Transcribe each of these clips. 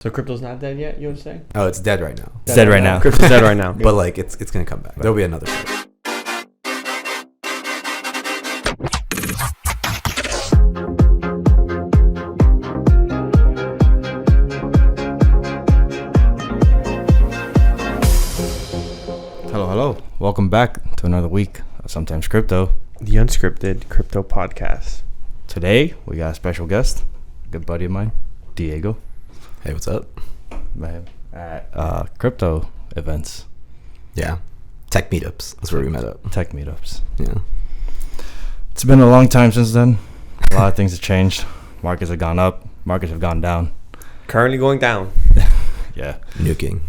So crypto's not dead yet, you would say? Oh, it's dead right now. It's dead right now. Crypto's dead right now. But like it's gonna come back. There'll be another fight. Hello. Welcome back to another week of Sometimes Crypto. The unscripted crypto podcast. Today, we got a special guest, a good buddy of mine, Diego, Hey, what's up? at crypto events, Yeah, tech meetups. That's where we met up. tech meetups. Yeah. It's been a long time since then. A lot of things have changed. Markets have gone up. Markets have gone down. Currently going down. Yeah. Nuking.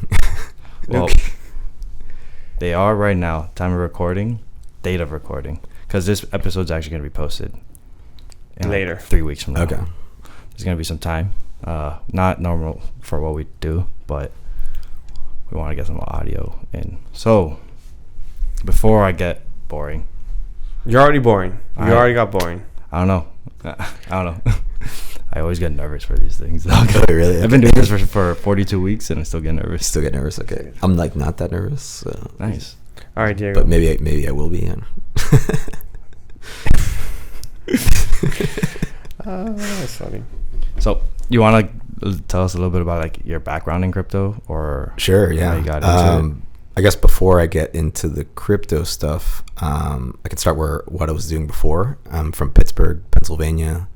Well, they are right now. Time of recording, date of recording. Because this episode's actually going to be posted in later. 3 weeks from now. Okay. There's going to be some time. Not normal for what we do, but we want to get some audio in. So, before I get boring, You're already boring. You I- already got boring. I don't know. I always get nervous for these things. Oh, really? I've been doing this for 42 weeks and I still get nervous. Still get nervous. Okay. I'm like not that nervous. So. Nice. All right, Diego. But maybe I will be. That's funny. So, you want to tell us a little bit about like your background in crypto, or Sure. Yeah. how you got into it? I guess before I get into the crypto stuff, I can start what I was doing before. I'm from Pittsburgh, Pennsylvania.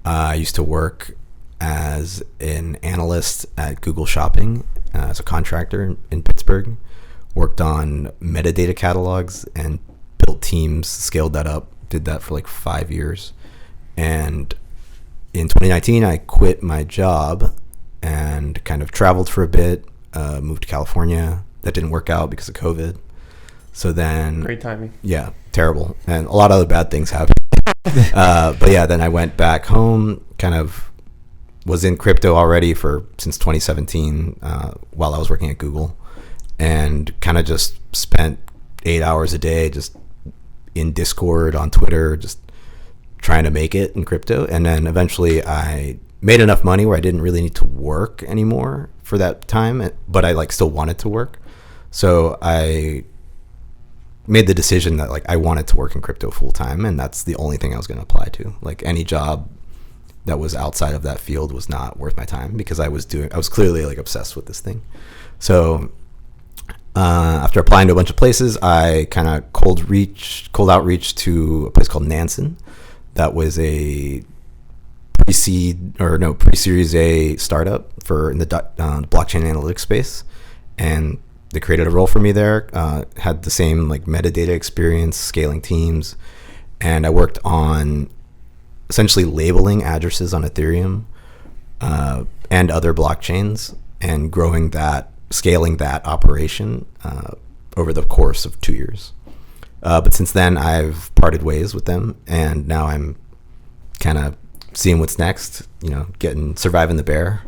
I used to work as an analyst at Google Shopping as a contractor in Pittsburgh. Worked on metadata catalogs and built teams, scaled that up, did that for like 5 years. And in 2019, I quit my job and kind of traveled for a bit, moved to California. That didn't work out because of COVID. So then... Great timing. Yeah, terrible. And a lot of other bad things happened. But yeah, then I went back home, kind of was in crypto already since 2017 while I was working at Google, and kind of just spent 8 hours a day just in Discord, on Twitter, just trying to make it in crypto. And then eventually I made enough money where I didn't really need to work anymore for that time, but I like still wanted to work. So I made the decision that like I wanted to work in crypto full time, and that's the only thing I was going to apply to. Like any job that was outside of that field was not worth my time because I was clearly like obsessed with this thing. So after applying to a bunch of places, I kind of cold outreach to a place called Nansen. That was a pre-series A startup in the blockchain analytics space, and they created a role for me there. Had the same like metadata experience, scaling teams, and I worked on essentially labeling addresses on Ethereum and other blockchains, and scaling that operation over the course of 2 years. But since then, I've parted ways with them, and now I'm kind of seeing what's next. Surviving the bear.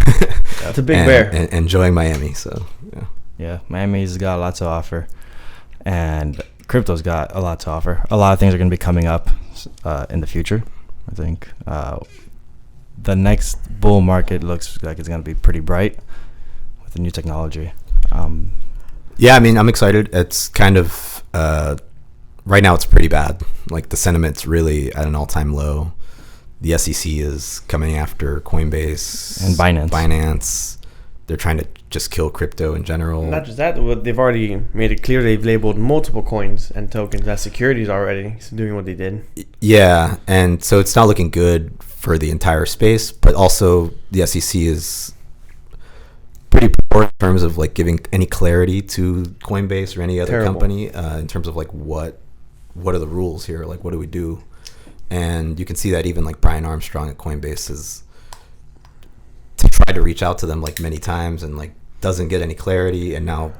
It's a big bear. And enjoying Miami. So yeah. Yeah, Miami's got a lot to offer, and crypto's got a lot to offer. A lot of things are going to be coming up in the future. I think the next bull market looks like it's going to be pretty bright with the new technology. Yeah, I mean, I'm excited. It's kind of right now it's pretty bad. Like the sentiment's really at an all-time low. The SEC is coming after Coinbase And Binance. They're trying to just kill crypto in general. Not just that, but they've already made it clear they've labeled multiple coins and tokens as securities already, doing what they did. Yeah, and so it's not looking good for the entire space, but also the SEC is pretty poor in terms of like giving any clarity to Coinbase or any other company in terms of like what are the rules here, like what do we do? And you can see that even like Brian Armstrong at Coinbase has tried to reach out to them like many times and like doesn't get any clarity, and now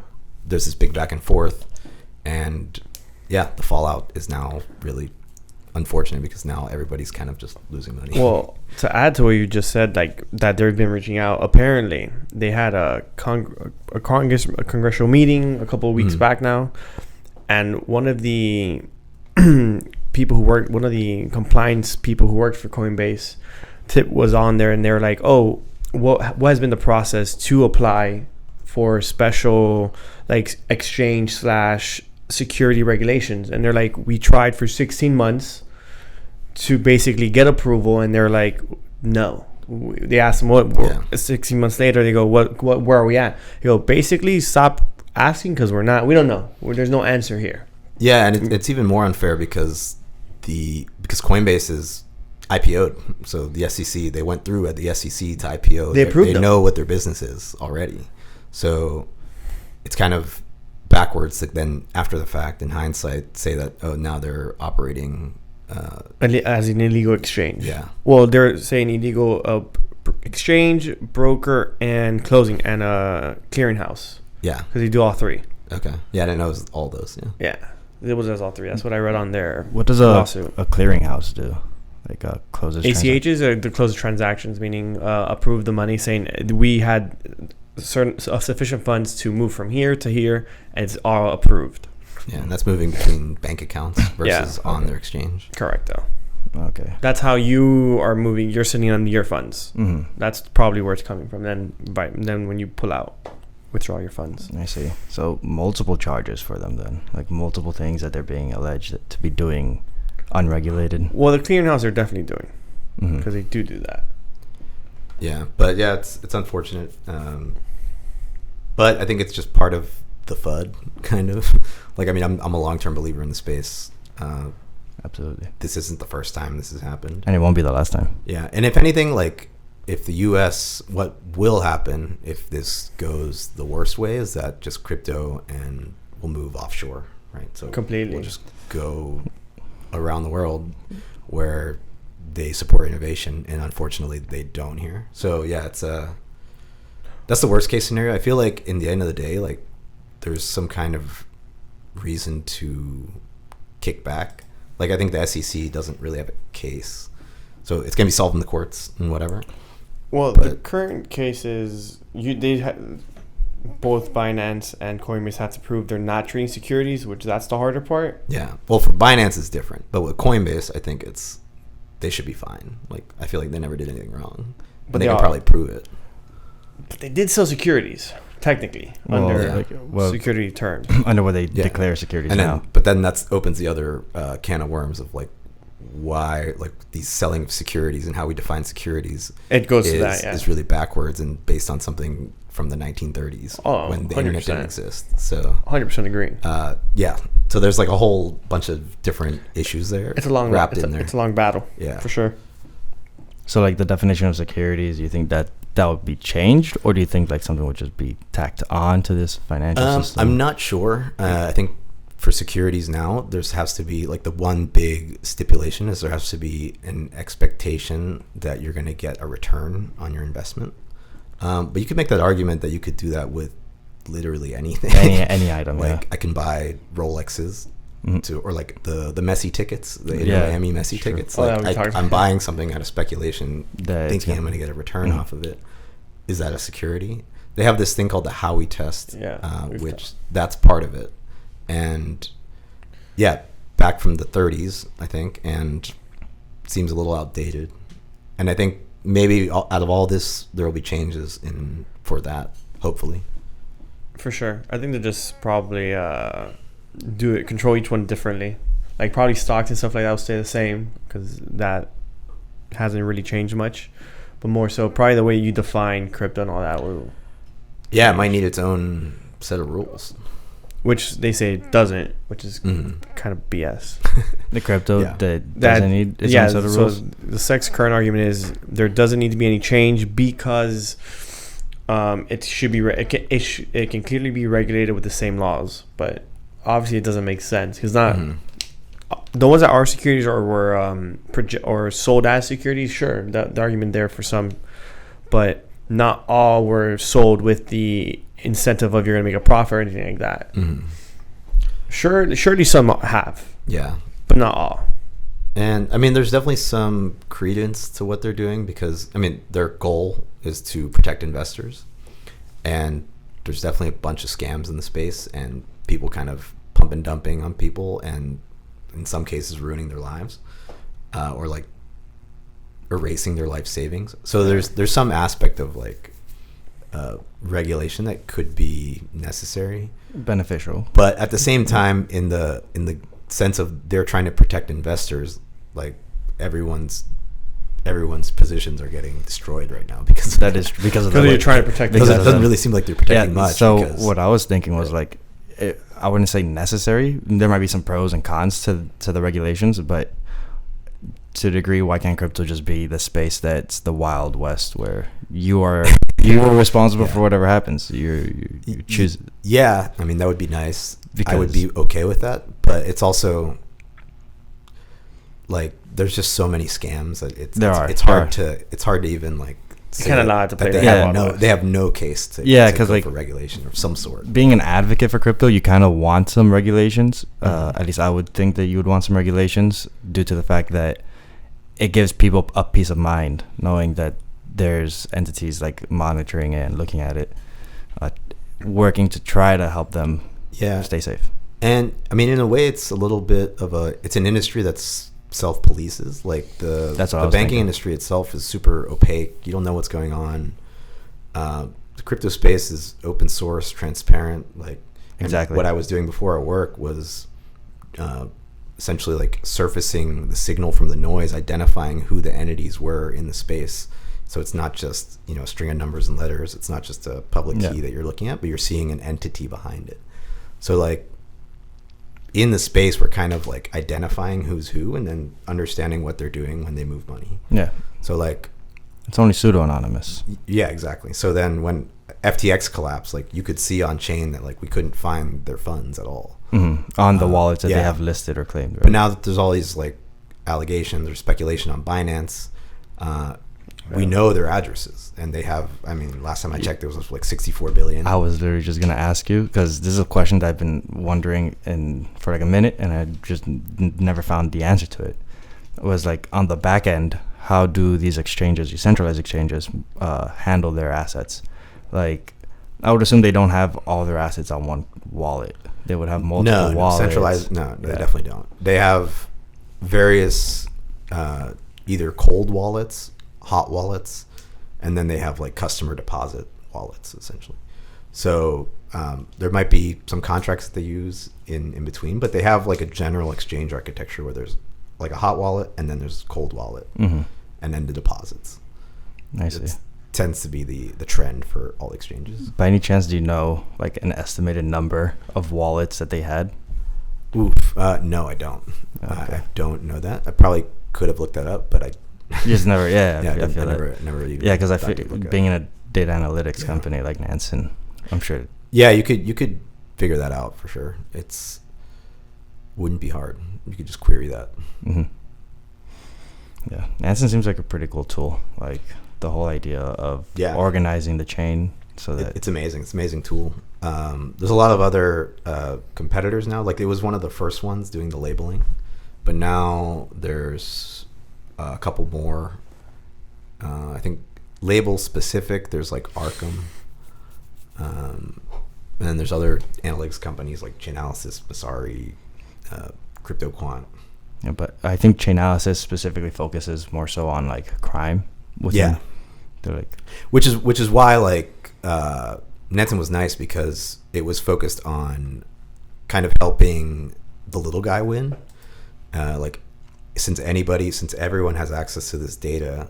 there's this big back and forth, and yeah, the fallout is now really unfortunate because now everybody's kind of just losing money. Well, to add to what you just said, like that they've been reaching out. Apparently, they had a congressional meeting a couple of weeks back now, and one of the compliance people who worked for Coinbase, Tip was on there, and they were like, "Oh, what has been the process to apply for special like exchange slash security regulations? And they're like, we tried for 16 months to basically get approval, and they're like, no. They asked them what. 16 months later, they go, what where are we at? They go, basically stop asking because we don't know. There's no answer here. Yeah, and it's even more unfair because Coinbase is IPO'd, so the SEC, they went through at the SEC to IPO. They approved them. They know what their business is already, so it's kind of backwards to then after the fact, in hindsight, say that now they're operating as an illegal exchange. Yeah. Well, they're saying illegal exchange, broker, and closing and clearinghouse. Yeah. Because they do all three. Okay. Yeah, I didn't know it was all those. Yeah. Yeah. It was all three. That's what I read on their What does lawsuit. a clearinghouse do? Like closes ACHs are the close transactions, meaning approve the money, saying we had sufficient funds to move from here to here, and it's all approved. Yeah, and that's moving between bank accounts versus on their exchange. Correct, though. Okay. That's how you are moving. You're sitting on your funds. Mm-hmm. That's probably where it's coming from. Then when you pull out, withdraw your funds. I see. So multiple charges for them then, like multiple things that they're being alleged to be doing unregulated. Well, the clearinghouse are definitely doing because Mm-hmm. they do that. Yeah, but yeah, it's unfortunate. But I think it's just part of the FUD, kind of. Like, I mean, I'm a long-term believer in the space. Absolutely. This isn't the first time this has happened. And it won't be the last time. Yeah, and if anything, like, if the U.S., what will happen if this goes the worst way is that just crypto and will move offshore, right? So Completely. we'll just go around the world where they support innovation, and unfortunately they don't here. So yeah, that's the worst case scenario. I feel like in the end of the day, like, there's some kind of reason to kick back. Like, I think the SEC doesn't really have a case, so it's gonna be solved in the courts and whatever. Well, the current case is both Binance and Coinbase have to prove they're not trading securities, which that's the harder part. Yeah. Well, for Binance it's different, but with Coinbase, I think they should be fine. Like, I feel like they never did anything wrong, but they can probably prove it. But they did sell securities, technically, under security terms. Under what they declare securities and now. But then that opens the other can of worms of, like, why, like, these selling of securities and how we define securities. It goes to that, is really backwards and based on something from the 1930s when the 100%. internet didn't exist. So 100% agree. Yeah. So there's, like, a whole bunch of different issues there. It's a long wrapped in there. It's a long battle. Yeah, for sure. So, like, the definition of securities, you think that would be changed, or do you think like something would just be tacked on to this financial system? I'm not sure. I think for securities now, there has to be, like, the one big stipulation is there has to be an expectation that you're going to get a return on your investment. But you could make that argument that you could do that with literally anything. Any item, like, I can buy Rolexes or like the Messi tickets, the Miami Messi tickets. Like, I'm buying something out of speculation, thinking I'm going to get a return off of it. Is that a security? They have this thing called the Howey test, which that's part of it. And yeah, back from the 30s, I think, and seems a little outdated. And I think maybe out of all this, there will be changes for that, hopefully. For sure. I think they just probably control each one differently. Like, probably stocks and stuff like that will stay the same because that hasn't really changed much. But more so, probably the way you define crypto and all that will. Yeah, it might need its own set of rules. Which they say it doesn't, which is kind of BS. The crypto that doesn't need its own set of rules. The current argument is there doesn't need to be any change because it should be it can clearly be regulated with the same laws, but obviously it doesn't make sense because the ones that are securities or were sold as securities, sure, the argument there for some, but not all were sold with the incentive of you're going to make a profit or anything like that. Surely some have, but not all. And I mean, there's definitely some credence to what they're doing because, I mean, their goal is to protect investors, and there's definitely a bunch of scams in the space and people kind of pump and dumping on people and in some cases ruining their lives, or like erasing their life savings. So there's some aspect of like regulation that could be necessary, beneficial, but at the same time, in the sense of they're trying to protect investors, like everyone's positions are getting destroyed right now because that is because of you're trying to protect. Because it doesn't really seem like they're protecting much. So what I was thinking was like, I wouldn't say necessary. There might be some pros and cons to the regulations, but to a degree, why can't crypto just be the space that's the Wild West where you are responsible for whatever happens? You choose. Yeah, I mean that would be nice. Because I would be okay with that, but it's also like there's just so many scams that it's hard to even like kind of not to play. They have no case to because like for regulation of some sort. Being an advocate for crypto, you kind of want some regulations. At least I would think that you would want some regulations due to the fact that it gives people a peace of mind knowing that there's entities like monitoring it and looking at it, working to try to help them stay safe. And I mean, in a way, it's a little bit of it's an industry that's self-polices. Like the banking industry itself is super opaque. You don't know what's going on. The crypto space is open source, transparent. Like exactly what I was doing before at work was essentially like surfacing the signal from the noise, identifying who the entities were in the space. So it's not just a string of numbers and letters. It's not just a public key that you're looking at, but you're seeing an entity behind it. So like in the space, we're kind of like identifying who's who and then understanding what they're doing when they move money. Yeah. So like it's only pseudo-anonymous. Yeah, exactly. So then when FTX collapsed, like you could see on chain that like we couldn't find their funds at all. Mm-hmm. On the wallets that they have listed or claimed. Right? But now that there's all these like allegations or speculation on Binance, we know their addresses, and they have. I mean, last time I checked, it was like 64 billion. I was literally just gonna ask you because this is a question that I've been wondering for like a minute, and I just never found the answer to it. It was like on the back end, how do these exchanges, these centralized exchanges, handle their assets? Like, I would assume they don't have all their assets on one wallet. They would have multiple wallets. Centralized. No, they definitely don't. They have various either cold wallets, hot wallets, and then they have like customer deposit wallets essentially. So there might be some contracts that they use in between, but they have like a general exchange architecture where there's like a hot wallet and then there's cold wallet, and then the deposits. I see. It tends to be the trend for all exchanges. By any chance, do you know like an estimated number of wallets that they had? Oof. No, I don't. Okay. I don't know that. I probably could have looked that up, but I just never. Yeah, I feel never even. Yeah, because I feel being in a data analytics company like Nansen, I'm sure. Yeah, you could figure that out for sure. Wouldn't be hard. You could just query that. Mm-hmm. Yeah, Nansen seems like a pretty cool tool. Like the whole idea of organizing the chain so that it's amazing. It's an amazing tool. There's a lot of other competitors now. Like it was one of the first ones doing the labeling, but now there's a couple more. I think label specific. There's like Arkham, and then there's other analytics companies like Chainalysis, Basari, CryptoQuant. Yeah, but I think Chainalysis specifically focuses more so on like crime. They're like, which is why like Nansen was nice because it was focused on kind of helping the little guy win. Like since everyone has access to this data,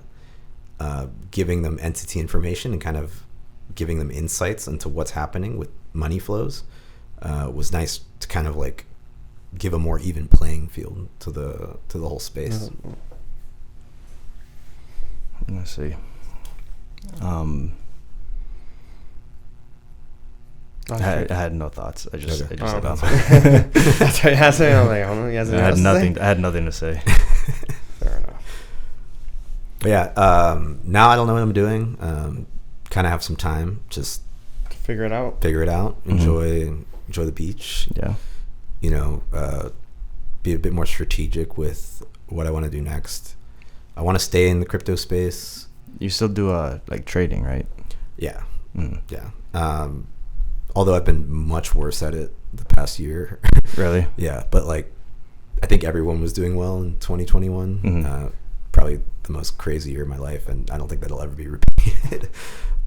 giving them entity information and kind of giving them insights into what's happening with money flows was nice to kind of like give a more even playing field to the whole space. Let's see. I had no thoughts. I just said nothing. That's what he has to say. I'm like, I had nothing to say. Fair enough. But yeah, now I don't know what I'm doing. Kind of have some time, just figure it out. Enjoy the beach. Yeah. Be a bit more strategic with what I want to do next. I want to stay in the crypto space. You still do like trading, right? Yeah. Yeah. Although I've been much worse at it the past year. Really? Yeah, but like I think everyone was doing well in 2021. Probably the most crazy year of my life, and I don't think that'll ever be repeated.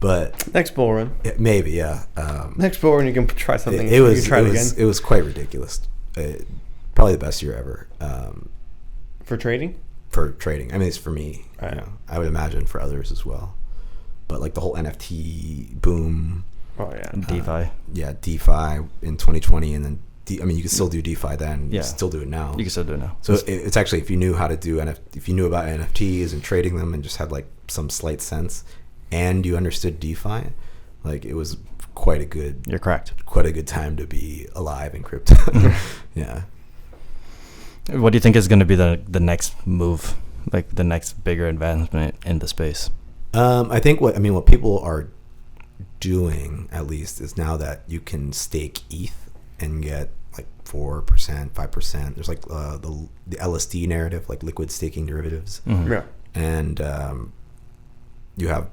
But Next bull run. maybe, yeah. Next bull run, you can try something. It was you can try it it was again. it was quite ridiculous. Probably the best year ever For trading. for trading. I mean, it's for me. Right. You know, I would imagine for others as well. But like the whole NFT boom, Oh yeah. DeFi. yeah, DeFi in 2020, and then I mean, you can still do DeFi then. You Yeah. can still do it now. You can still do it now. So it's actually, if you knew how to do if you knew about NFTs and trading them and just had like some slight sense, and you understood DeFi, like it was quite a good You're correct. time to be alive in crypto. Yeah. What do you think is going to be the next move, like the next bigger advancement in the space? I think what people are doing, at least, is now that you can stake ETH and get like 4%, 5%. There's like the LSD narrative, like liquid staking derivatives, Yeah. and you have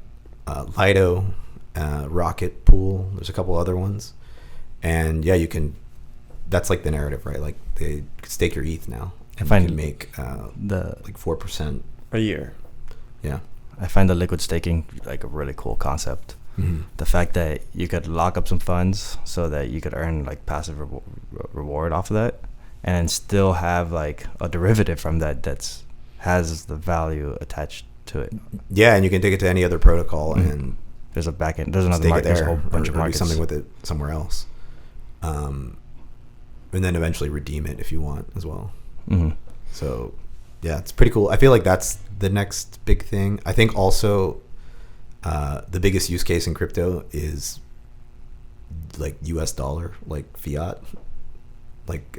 Lido, Rocket Pool. There's a couple other ones, and yeah, you can. That's like the narrative, right? Like they stake your ETH now, and you can make like 4%. A year. Yeah. I find the liquid staking like a really cool concept. Mm-hmm. The fact that you could lock up some funds so that you could earn like passive reward off of that, and still have like a derivative from that has the value attached to it. Yeah, and you can take it to any other protocol and There's a backend. There's another stake it market. There's a there, whole bunch of or do markets. something with it somewhere else, and then eventually redeem it if you want as well. Mm-hmm. So yeah, it's pretty cool. I feel like that's the next big thing. I think also the biggest use case in crypto is like US dollar, like fiat, like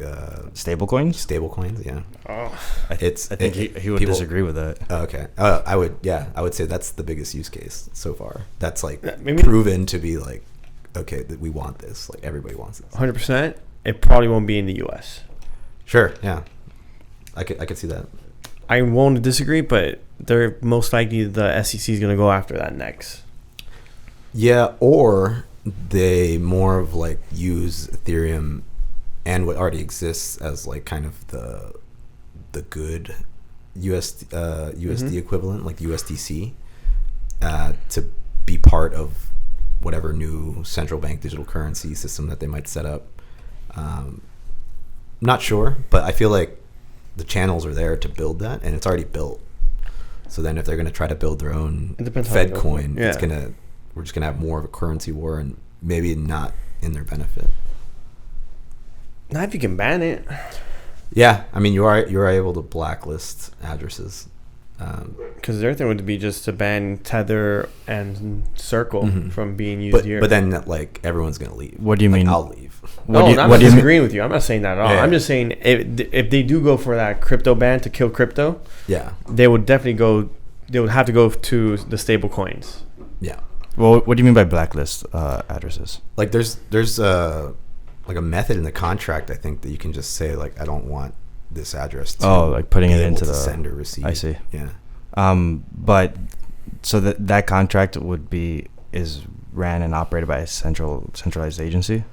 Stable coins? stable coins. Yeah. Oh. I think he would people- disagree with that. Okay. I would say that's the biggest use case so far. That's like Maybe proven to be like, okay, that we want this. Like everybody wants this. 100%. It probably won't be in the U.S. Sure. Yeah. I could see that. I won't disagree, but they're most likely the SEC is going to go after that next. Yeah, or they more of like use Ethereum and what already exists as like kind of the good USD equivalent, like USDC, to be part of whatever new central bank digital currency system that they might set up. Not sure, but I feel like the channels are there to build that, and it's already built. So then if they're going to try to build their own It depends how Fed they go. coin, Yeah. we're just going to have more of a currency war, and maybe not in their benefit. Not if you can ban it. Yeah, I mean, you are able to blacklist addresses. Because their thing would be just to ban Tether and Circle Mhm. from being used But here. then like everyone's going to leave. What do you Like, mean? I'll leave. No, I'm not what do you mean? disagreeing with you. I'm not saying that at all. Yeah. I'm just saying if they do go for that crypto ban to kill crypto, Yeah, they would definitely go. They would have to go to the stable coins. yeah. Well, what do you mean by blacklist addresses? Like there's like a method in the contract, I think, that you can just say like, I don't want this address to Like putting be it able into to the send or receive. I see. Yeah. But so that contract is ran and operated by a centralized agency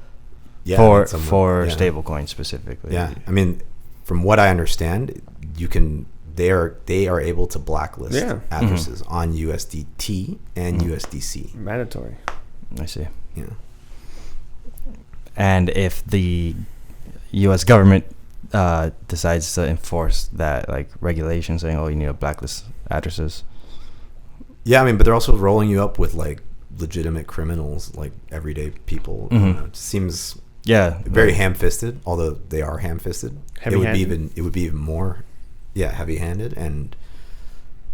Yeah. for and someone- yeah. stablecoin specifically. Yeah, I mean, from what I understand, they are able to blacklist Yeah. addresses on USDT and USDC. Mandatory. I see. Yeah. And if the U.S. government decides to enforce that like regulation, saying, "Oh, you need to blacklist addresses," Yeah, I mean, but they're also rolling you up with like legitimate criminals, like everyday people. I don't know, it seems yeah, very ham-fisted, although they are ham-fisted. It would Heavy-handed? be even more, yeah, heavy-handed, and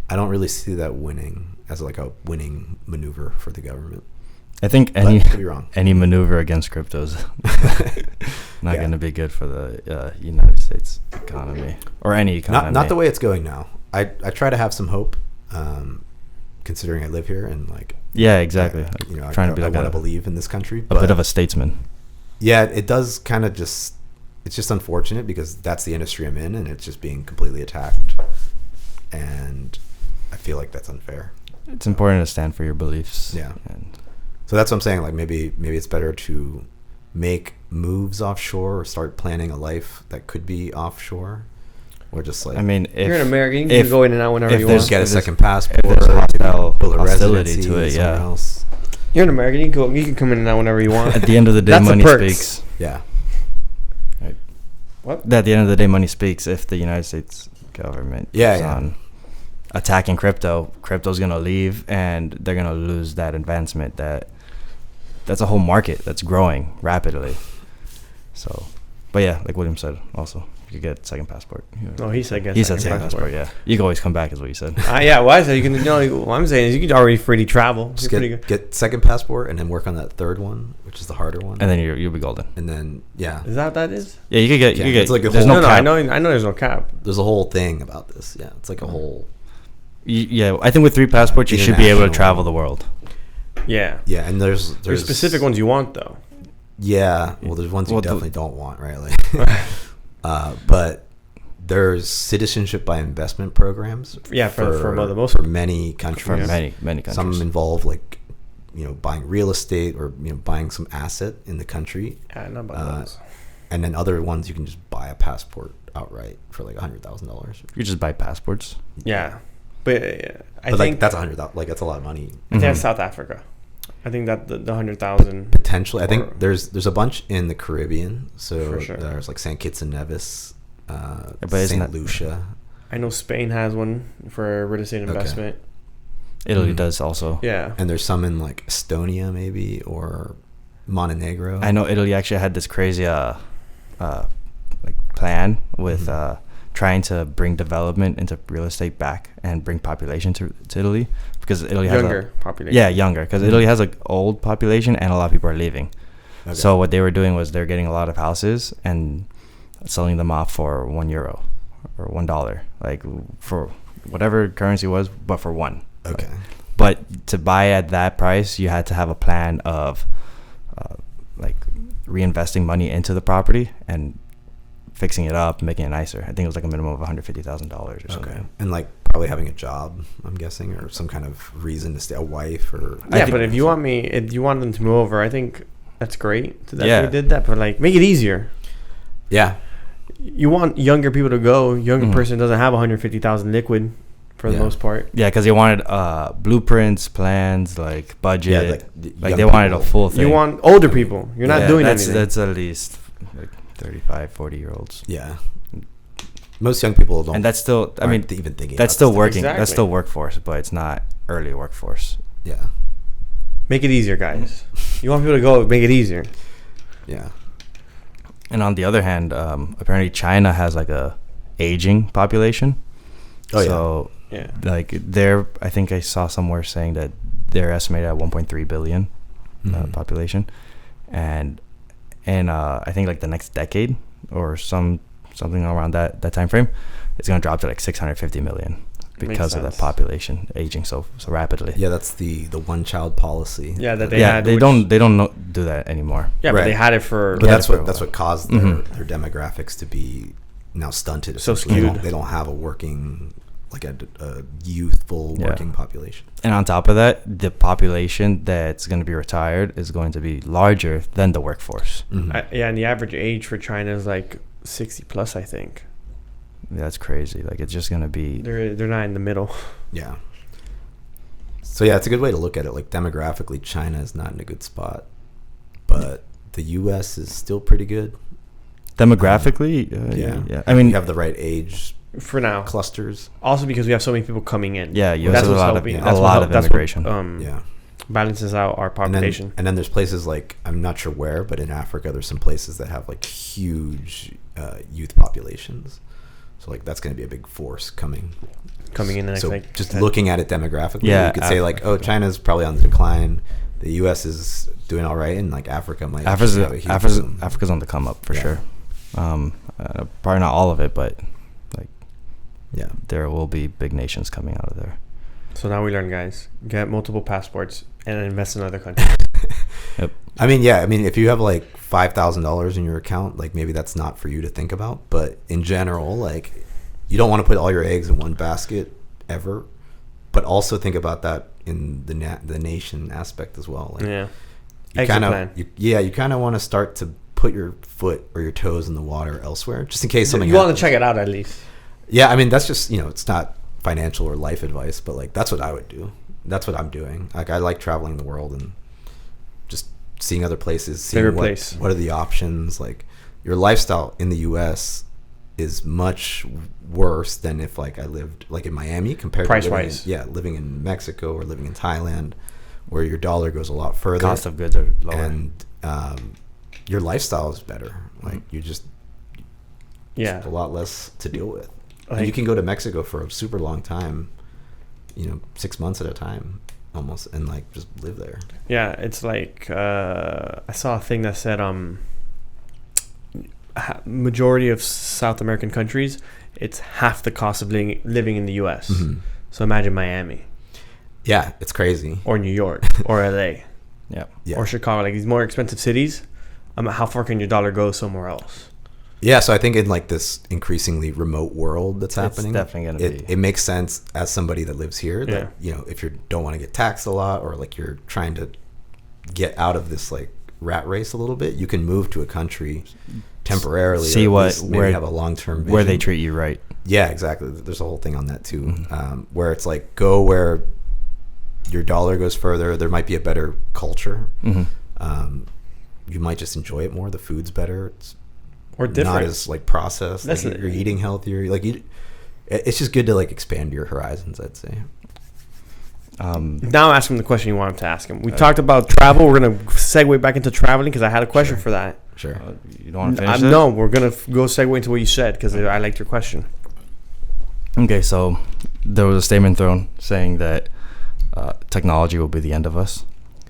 I don't really see that winning as like a winning maneuver for the government. I think But I could be wrong. any maneuver against crypto is not Yeah. going to be good for the United States economy or any economy. Not the way it's going now. I try to have some hope, considering I live here and like. Yeah, exactly. You know, Trying to be I like want to a believe in this country. a bit of a statesman. Yeah, it does kind of just. It's just unfortunate because that's the industry I'm in, and it's just being completely attacked, and I feel like that's unfair. It's important to stand for your beliefs. Yeah. And So that's what I'm saying. Like maybe it's better to make moves offshore or start planning a life that could be offshore, or just like I mean, if You're an American. You if- can go in and out whenever if you there's- want. get a if there's- second passport, if there's a hostile- build a hostility residency to it, somewhere yeah. else. You're an American. You can go. You can come in and out whenever you want. at the end of the day, That's the money perks. speaks. Yeah. What? At the end of the day, money speaks. If the United States government Yeah, is yeah. on attacking crypto's gonna leave, and they're gonna lose that advancement. That's a whole market that's growing rapidly. So, but yeah, like William said, also you could get second passport. No, he said get He said second second passport. Yeah, you can always come back, is what he said. Yeah, well, I said you can. You know, what I'm saying is you can already freely travel. Just You're pretty good. get second passport and then work on that third one, which is the harder one. And then you'll be golden. And then yeah, Is that what that is? Yeah, you could get. Yeah, You could it's get. like a there's whole- no No, cap. I know. There's no cap. there's a whole thing about this. Yeah, it's like a whole. Yeah, I think with 3 passports, you should be able to travel the world. Yeah. Yeah, and there's There's specific ones you want though. Yeah, well, there's ones you Well, definitely don't want, right? Like, but there's citizenship by investment programs. Yeah, for the most for many countries. For many countries. Some involve like, buying real estate or buying some asset in the country, Yeah, not about those. and then other ones you can just buy a passport outright for like $100,000. You just buy passports. Yeah, but I But think like that's $100,000. Like that's a lot of money. I think that's South Africa. I think that the 100,000 Potentially, I Or- think there's a bunch in the Caribbean. So For sure. there's like St. Kitts and Nevis, but isn't St. that- Lucia. I know Spain has one for real estate investment. Italy Mhm. does also. Yeah. And there's some in like Estonia maybe or Montenegro. I know Italy actually had this crazy like plan with trying to bring development into real estate back and bring population to Italy, because Italy has Younger population. Yeah, younger, because Italy has like old population and a lot of people are leaving. Okay. So what they were doing was they're getting a lot of houses and selling them off for €1 or $1, like for whatever currency was, but for one. Okay. But to buy at that price, you had to have a plan of like reinvesting money into the property and fixing it up, making it nicer. I think it was like a minimum of $150,000 or something. Okay. And like probably having a job, I'm guessing, or some kind of reason to stay, a wife or. Yeah, but if you want them to move over, I think that's great that Yeah. they did that. But like, make it easier. Yeah. You want younger people to go. Younger Mhm. person doesn't have 150,000 liquid for the Yeah. most part. Yeah, because they wanted blueprints, plans, like budget. like Like young they wanted a people. full thing. You want older people. You're not Yeah, doing that's, anything. That's at least like 35, 40-year-olds. Yeah. Most young people don't. And that's still, I mean, aren't even thinking. that's about still this working. Exactly. That's still workforce, but it's not early workforce. stuff. Yeah. Make it easier, guys. You want people to go, make it easier. Yeah. And on the other hand, apparently China has like a aging population. Oh, So Yeah. like I think I saw somewhere saying that they're estimated at 1.3 billion Mhm. population, and I think like the next decade or something around that time frame, it's gonna drop to like 650 million because of the sense. population aging so rapidly. Yeah, that's the one child policy. Yeah, that they Yeah, had. they which- don't do that anymore. Yeah, but Right. they had it for. But that's for a what while. caused Mhm. their demographics to be now stunted. So essentially. skewed. They don't have a working, like a youthful Yeah. working population. And on top of that, the population that's going to be retired is going to be larger than the workforce. Mhm. Yeah, and the average age for China is like 60 plus, I think. That's crazy. Like it's just going to be. They're not in the middle. Yeah. So yeah, it's a good way to look at it. Like demographically, China is not in a good spot, but the U.S. is still pretty good. Demographically, Yeah. I mean, We have the right age For now. clusters. Also because we have so many people coming in. yeah, U.S. That's has a what's lot of helping. a That's what lot help- of that's immigration. What, Yeah. balances out our population. And then there's places like, I'm not sure where, but in Africa, there's some places that have like huge youth populations. So like that's going to be a big force coming Coming in the next So like just 10 looking at it demographically, Yeah, you could say like, oh, China's probably on the decline. The U.S. is doing all right, and like Africa might actually have a huge boom. Africa's on the come up for Yeah. sure. Probably not all of it, but like Yeah. there will be big nations coming out of there. So now we learn, guys. Get multiple passports and invest in other countries. I mean, yeah. I mean, if you have like $5,000 in your account, like maybe that's not for you to think about. But in general, like you don't want to put all your eggs in one basket ever. But also think about that in the nation aspect as well. Like, Yeah. you Exit kind plan. of you kind of want to start to put your foot or your toes in the water elsewhere, just in case something. You want to happens. check it out at least. Yeah, I mean, that's just, it's not financial or life advice, but like that's what I would do. That's what I'm doing. Like I like traveling the world and just seeing other places, seeing what are the options. Like your lifestyle in the US is much worse than if like I lived like in Miami compared price to wise. living in Mexico or living in Thailand, where your dollar goes a lot further. Cost of goods are lower. And your lifestyle is better. Like you just a lot less to deal with. And you can go to Mexico for a super long time, 6 months at a time almost, and like just live there. Yeah, it's like I saw a thing that said majority of South American countries, it's half the cost of living in the US. Mm-hmm. So imagine Miami. Yeah, it's crazy. Or New York or LA. Yeah. Or Chicago, like these more expensive cities. How far can your dollar go somewhere else? Yeah, so I think in like this increasingly remote world that's happening, it's definitely gonna be. It makes sense as somebody that lives here that if you don't want to get taxed a lot, or like you're trying to get out of this like rat race a little bit, you can move to a country temporarily. See where have a long-term vision. Where they treat you right. Yeah, exactly. There's a whole thing on that too, where it's like go where your dollar goes further. There might be a better culture. Mm-hmm. You might just enjoy it more. The food's better. It's or different. Not as like processed. Like you're eating healthier. Like it's just good to like expand your horizons, I'd say. Now ask him the question you want him to ask him. We talked about travel. We're gonna segue back into traveling because I had a question for that. Sure. You don't want to finish it? No, we're gonna go segue into what you said because I liked your question. Okay, so there was a statement thrown saying that technology will be the end of us.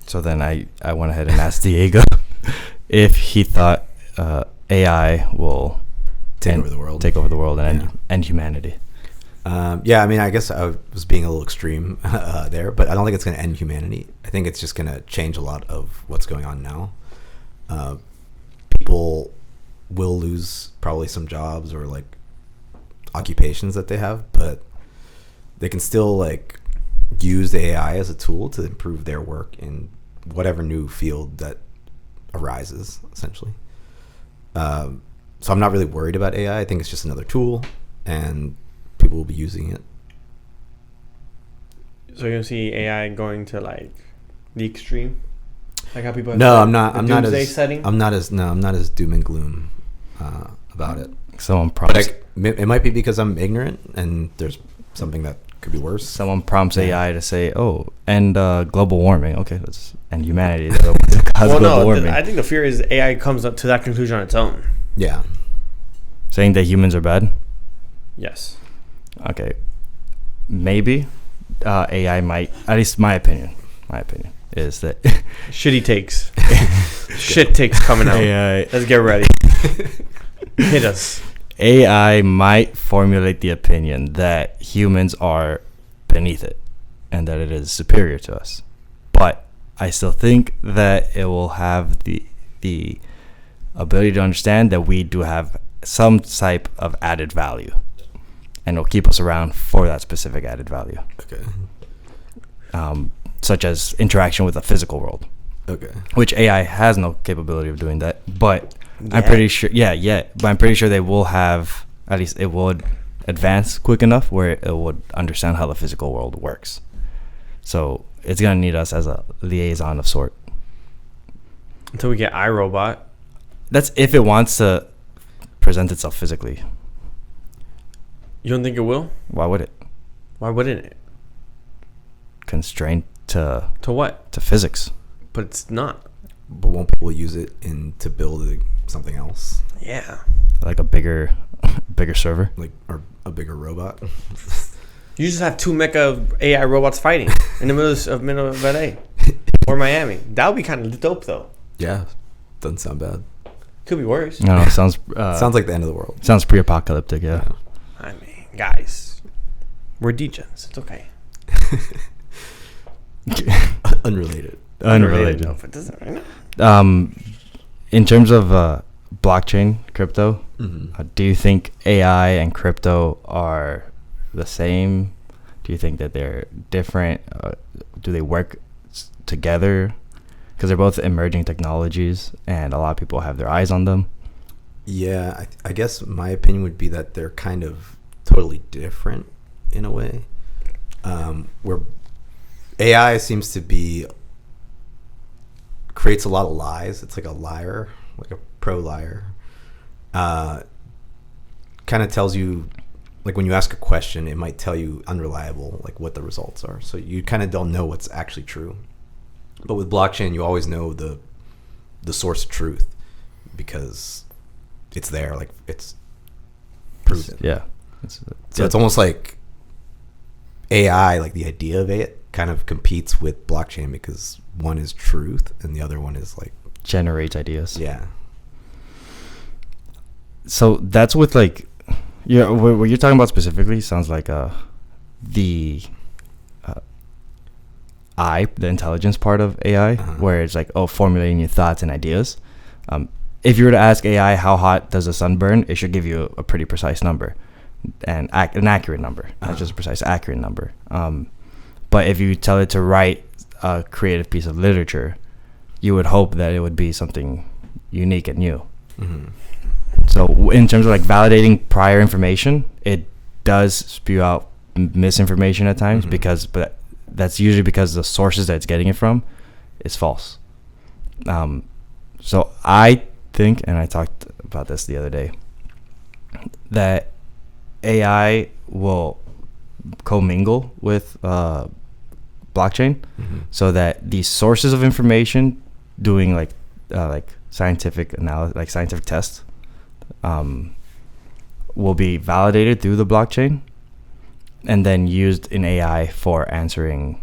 So then I went ahead and asked Diego if he thought AI will take over the world and end humanity. Yeah, I mean, I guess I was being a little extreme there, but I don't think it's going to end humanity. I think it's just going to change a lot of what's going on now. People will lose probably some jobs or like occupations that they have, but they can still like use AI as a tool to improve their work in whatever new field that arises, essentially. So I'm not really worried about AI. I think it's just another tool, and people will be using it. So you're gonna see AI going to like the extreme, like how people. No, I'm not as setting? I'm not as doom and gloom about it. Someone prompts. It might be because I'm ignorant, and there's something that could be worse. Someone prompts AI to say, "Oh, and global warming." Okay, let's end humanity. Global warming. I think the fear is AI comes up to that conclusion on its own. Yeah. Saying that humans are bad. Yes. Okay. Maybe AI might. At least my opinion is that shitty takes. Shit takes coming out. AI. Let's get ready. Hit us. AI might formulate the opinion that humans are beneath it and that it is superior to us. But I still think that it will have the ability to understand that we do have some type of added value, and it'll keep us around for that specific added value. Okay. Such as interaction with the physical world. Okay. Which AI has no capability of doing that, but I'm pretty sure. But I'm pretty sure they will have. At least it would advance quick enough where it would understand how the physical world works. So it's gonna need us as a liaison of sort. Until we get iRobot. That's if it wants to present itself physically. You don't think it will? Why would it? Why wouldn't it? Constrained to what? To physics. But it's not. But won't people use it to build something else? Yeah. Like a bigger server? Like or a bigger robot? You just have two mecha AI robots fighting in the middle of LA or Miami. That would be kind of dope, though. Yeah. Doesn't sound bad. Could be worse. No, it sounds... sounds like the end of the world. Sounds pre-apocalyptic, yeah. I mean, guys, we're degens. It's okay. Unrelated. No, it doesn't, right? In terms of blockchain, crypto, mm-hmm. Do you think AI and crypto are the same? Do you think that they're different? Do they work together? Because they're both emerging technologies, and a lot of people have their eyes on them. Yeah, I guess my opinion would be that they're kind of totally different in a way. Where AI seems to be creates a lot of lies. It's like a liar, like a pro liar. Kind of tells you, like when you ask a question, it might tell you unreliable, like what the results are. So you kind of don't know what's actually true. But with blockchain, you always know the source of truth because it's there, like it's proven. Yeah. So it's almost like AI, like the idea of it, kind of competes with blockchain because one is truth and the other one is like generates ideas. Yeah. So that's with like, yeah, what you're talking about specifically sounds like the the intelligence part of AI, where it's like, formulating your thoughts and ideas. If you were to ask AI how hot does the sun burn, it should give you a pretty precise number and an accurate number, not just a precise, accurate number. But if you tell it to write a creative piece of literature, you would hope that it would be something unique and new. Mm-hmm. So in terms of like validating prior information, it does spew out misinformation at times, but that's usually because the sources that it's getting it from is false. So I think, and I talked about this the other day, that AI will commingle with blockchain, so that the sources of information doing like scientific analysis, like scientific tests, will be validated through the blockchain and then used in AI for answering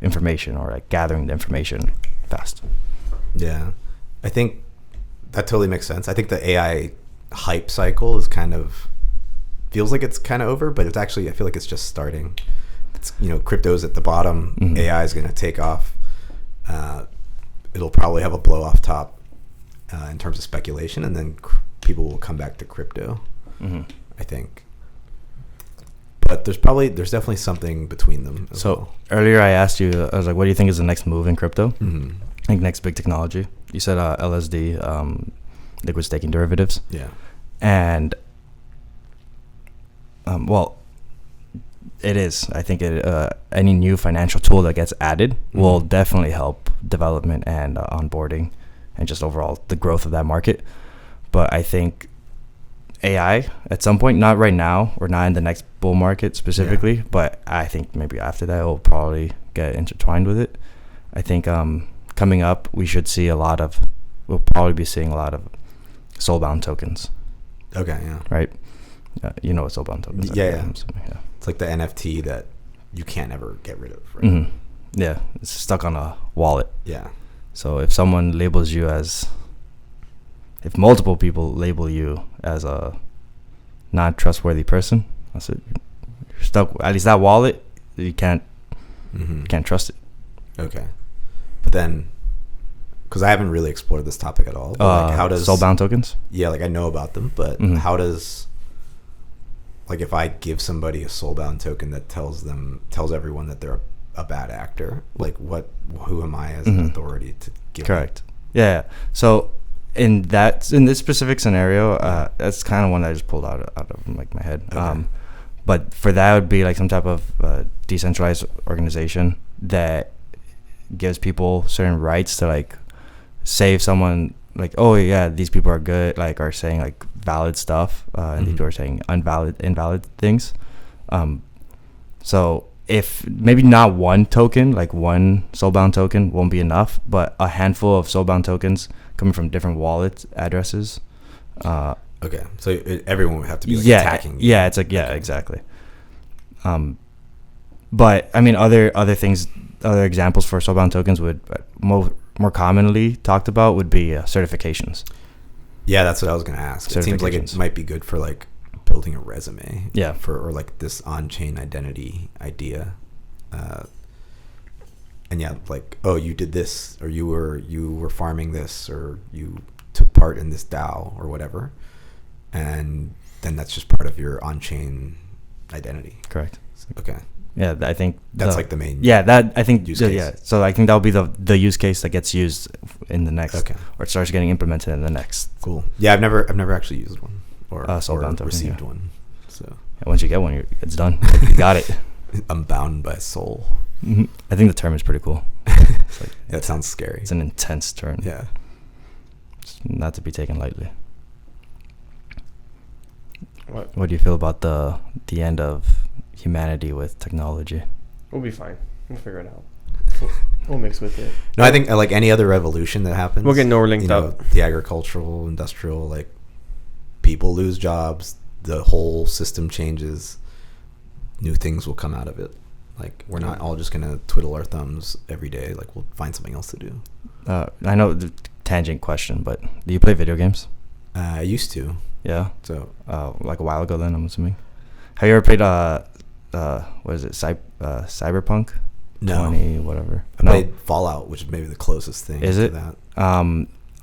information or like gathering the information fast. Yeah, I think that totally makes sense. I think the AI hype cycle is feels like it's kind of over, but it's actually, I feel like it's just starting. It's, crypto's at the bottom. AI is going to take off. It'll probably have a blow off top in terms of speculation, and then people will come back to crypto, I think. But there's definitely something between them. So earlier I asked you, I was like, what do you think is the next move in crypto? Like next big technology? You said LSD, liquid staking derivatives. Yeah. And well, it is. I think any new financial tool that gets added will definitely help development and onboarding and just overall the growth of that market. But I think AI at some point, not right now or not in the next bull market specifically, but I think maybe after that it will probably get intertwined with it. I think coming up we'll probably be seeing a lot of soulbound tokens. Okay, yeah. Right? You know what soulbound tokens are? Yeah. It's like the NFT that you can't ever get rid of, right? Mm-hmm. Yeah, it's stuck on a wallet. Yeah. So if someone labels you if multiple people label you as a not trustworthy person, that's it. You're stuck. At least that wallet, you can't trust it. Okay, but then, because I haven't really explored this topic at all. But how does soulbound tokens? Yeah, like I know about them, but how does, like, if I give somebody a soulbound token that tells everyone that they're a bad actor, like who am I as an authority to give? Correct. Yeah. So in this specific scenario, that's kind of one that I just pulled out of like my head. Okay. But for that, it would be like some type of decentralized organization that gives people certain rights to like say if someone like, oh yeah, these people are good, like are saying like valid stuff, and these people are saying invalid things. So if maybe not one token, like one soulbound token won't be enough, but a handful of soulbound tokens coming from different wallet addresses. Okay, so everyone would have to be like attacking. Yeah, it's like exactly. But I mean, other examples for soulbound tokens would more commonly talked about would be certifications. Yeah, that's what I was going to ask. It seems like it might be good for like building a resume. Yeah. Or like this on-chain identity idea. And yeah, like, oh, you did this, or you were farming this, or you took part in this DAO or whatever, and then that's just part of your on-chain identity. Correct. Okay. Yeah, I think that's like the main. Yeah, that I think. Use case. Yeah, so I think that'll be the use case that gets used in the next, or it starts getting implemented in the next. Cool. Yeah, I've never actually used one or token, received one. So And once you get one, it's done. You got it. I'm bound by soul. I think the term is pretty cool. It's like, That sounds scary. it's an intense term. Yeah. It's not to be taken lightly. What? Do you feel about the end of humanity with technology? We'll be fine. We'll figure it out. We'll mix with it. No, I think like any other revolution that happens, We'll get Neuralinked up. The agricultural, industrial, like people lose jobs, the whole system changes, new things will come out of it. Like we're not all just gonna twiddle our thumbs every day. Like we'll find something else to do. I know the tangent question, but do you play video games? I used to. Yeah. So Like a while ago, then I'm assuming. Have you ever played what is it? Cyberpunk? no, 20 whatever. I played Fallout, which is maybe the closest thing Is to it? that.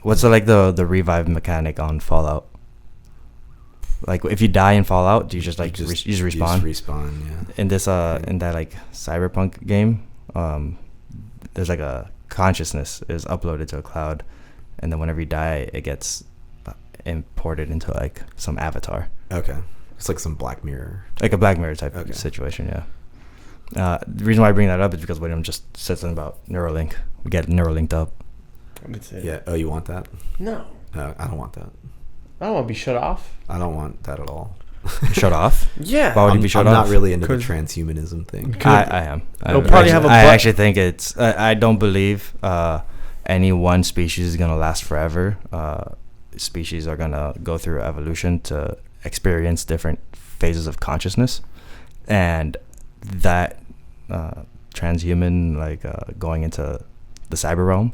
What's the revive mechanic on Fallout? Like if you die in Fallout, do you just like you just respawn? You just respawn, yeah. In this in that like cyberpunk game, there's like a consciousness is uploaded to a cloud, and then whenever you die, it gets imported into like some avatar, Okay. It's like some Black Mirror. like a Black Mirror type Okay. situation. Yeah. The reason why I bring that up is because William just said something about Neuralink. We get Neuralinked up. That's it. Yeah. Oh, you want that? No. No, I don't want that. I don't want to be shut off. I don't want that at all. Shut off. Yeah. Why would you I'm, be shut I'm off? not really into the 'Cause- transhumanism thing. I am. It'll probably have a I butt- actually think it's. I don't believe any one species is gonna last forever. Species are gonna go through evolution to experience different phases of consciousness, and that transhuman, like going into the cyber realm,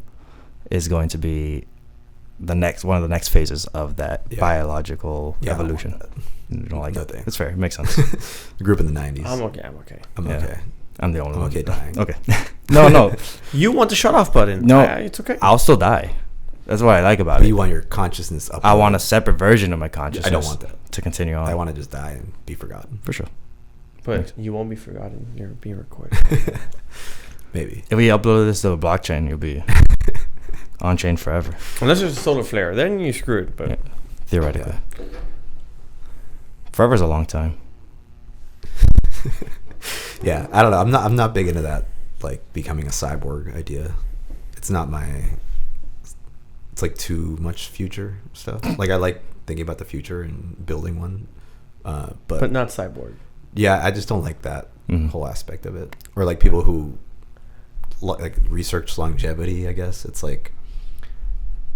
is going to be one of the next phases of that biological Yeah, I don't evolution. want that. You don't like No it? thanks. It's fair. It makes sense. I grew up in the 90s. I'm okay. I'm okay. I'm Yeah. okay. I'm the only I'm one. okay dying. Okay. No. You want the shut off button? No. It's okay. I'll still die. That's what I like about But it. you want your consciousness up. I want a separate version of my consciousness. I don't want that. To continue on. I want to just die and be forgotten. for sure. But you won't be forgotten. You're being recorded. Maybe. If we upload this to a blockchain, you'll be on chain forever, Unless there's a solar flare, then you're screwed. But Yeah. theoretically. Forever's a long time. Yeah, I don't know. I'm not big into that, like becoming a cyborg idea. It's not my. It's like too much future stuff. Like I like thinking about the future and building one, but not cyborg. yeah, I just don't like that Mhm. whole aspect of it. Or like people who like research longevity. I guess it's like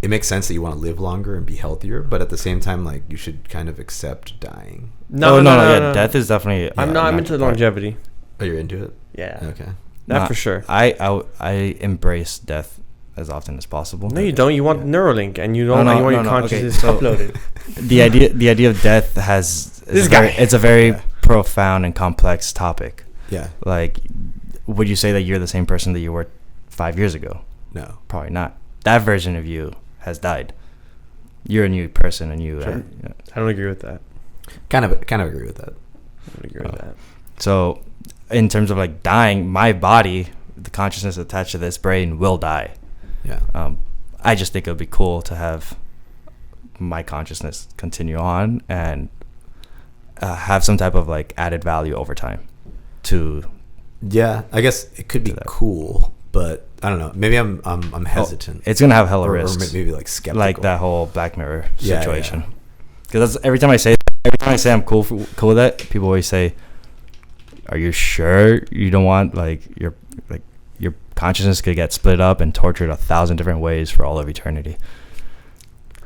it makes sense that you want to live longer and be healthier, but at the same time, like you should kind of accept dying. No. Yeah, death is definitely. I'm into part. longevity. Oh, you're into it? Yeah. Okay. That Nah, for sure. I embrace death as often as possible. No, you don't. You want Neuralink, and you don't. No, you want your okay, consciousness so- uploaded. the idea of death it's a very Yeah. profound and complex topic. Yeah. Like, would you say that you're the same person that you were 5 years ago? No. Probably not. That version of you has died. You're a new person, and you. Sure. I don't agree with that. Kind of agree with that. I don't agree with that. So, in terms of like dying, my body, the consciousness attached to this brain, will die. Yeah. I just think it would be cool to have my consciousness continue on and have some type of like added value over time. To Yeah, I guess it could be that. cool, but I don't know. Maybe I'm hesitant. it's gonna have hella or risks, maybe like skeptical. like that whole Black Mirror Yeah, situation. yeah. Because that's every time I say I'm cool with that, people always say, "Are you sure you don't want like your consciousness could get split up and tortured 1,000 different ways for all of eternity?"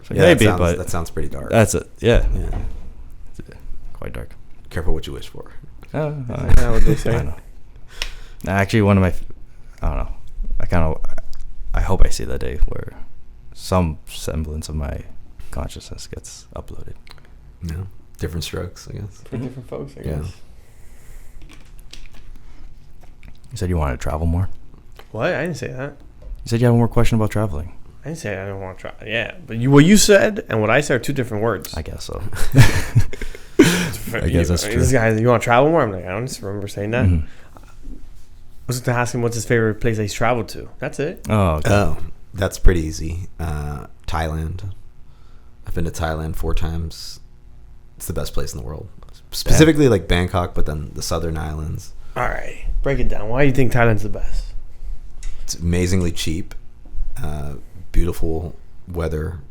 So Yeah, maybe, that but that sounds pretty dark. that's it. Yeah, Yeah. quite dark. Careful what you wish for. Is that what they say? I know. Actually, one of my, I don't know. I hope I see that day where some semblance of my consciousness gets uploaded. No, different strokes, I guess. For different folks, I Yeah. guess. You said you wanted to travel more. What? I didn't say that. You said you have one more question about traveling. I didn't say I don't want to try. Yeah, but what you said and what I said are two different words. I guess so. I guess that's true. This guy, you want to travel more? I'm like, I don't just remember saying that. Mhm. I was going to ask him what's his favorite place that he's traveled to. That's it. Oh, okay. Oh, that's pretty easy. Thailand. I've been to Thailand 4 times. it's the best place in the world. Specifically like Bangkok, but then the southern islands. All right, break it down. Why do you think Thailand's the best? It's amazingly cheap, beautiful weather.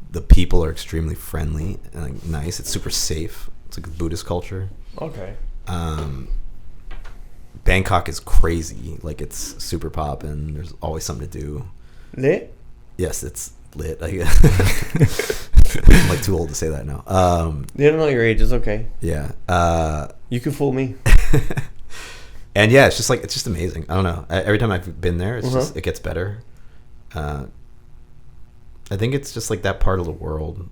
The people are extremely friendly and like, nice. It's super safe. It's like a Buddhist culture. Okay. Bangkok is crazy. Like it's super poppin'. There's always something to do. Lit? Yes, it's lit. I'm like too old to say that now. They don't know your age. It's okay. Yeah. You can fool me. And yeah, it's just amazing. I don't know. Every time I've been there, it's just it gets better. I think it's just like that part of the world.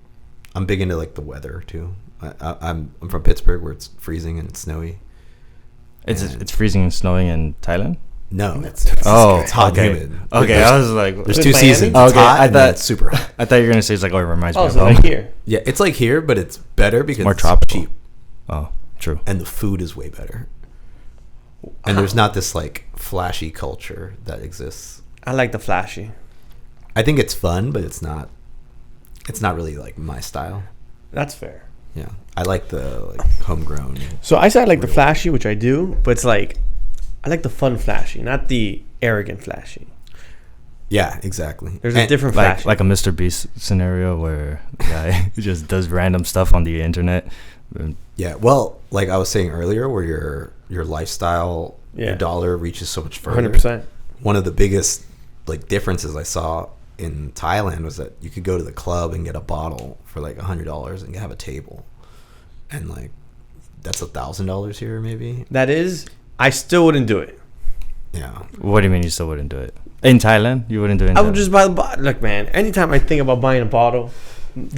I'm big into like the weather too. I'm from Pittsburgh, where it's freezing and it's snowy. It's freezing and snowing in Thailand. No, it's hot okay. and humid. Okay, I was like, There's two Miami? seasons. Okay, It's hot I and then thought- it's super hot. I thought you were gonna say it's like, oh, it reminds me Oh, of so home. like here. Yeah, it's like here, but it's better because more it's tropical. cheap Oh, true. and the food is way better. And there's not this like flashy culture that exists. I like the flashy. I think it's fun, but it's not really like my style. That's fair. Yeah, I like the like homegrown. So I said I like the Real. flashy, which I do, but it's like I like the fun flashy, not the arrogant flashy. Yeah, exactly. There's a different Like flashy. like a Mr. Beast scenario where the guy just does random stuff on the internet. Yeah, well, like I was saying earlier, where your lifestyle, Yeah. your dollar reaches so much further. 100%. One of the biggest like differences I saw in Thailand was that you could go to the club and get a bottle for like $100 and have a table, and like that's $1,000 here maybe. That is, I still wouldn't do it. Yeah, What do you mean you still wouldn't do it? In Thailand? You wouldn't do it in I Thailand? would just buy the bottle. Look, man, anytime I think about buying a bottle, it's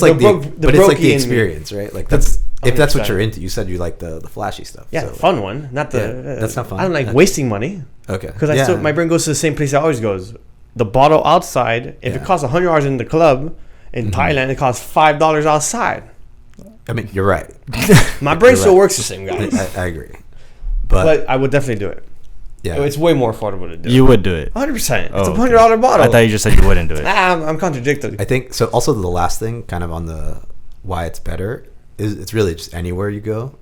like but it's like the experience, right? Like that's if that's what 100%. you're into. You said you like the flashy stuff. Yeah, so, the fun one, not the. Yeah, that's not fun. I don't like Yeah. wasting money Okay, because yeah. I still my brain goes to the same place it always goes. The bottle outside, if it Yeah. costs $100 in the club, in Thailand it costs $5 outside. I mean, you're right. My brain You're still right. works the same, guys. I agree, but But I would definitely do it. yeah, It's way more affordable to do. You would do it. 100%. It's Oh, a okay. $100 bottle. I thought you just said you wouldn't do it. I'm contradictory. I think so. Also, the last thing, kind of on the why it's better, is it's really just anywhere you go.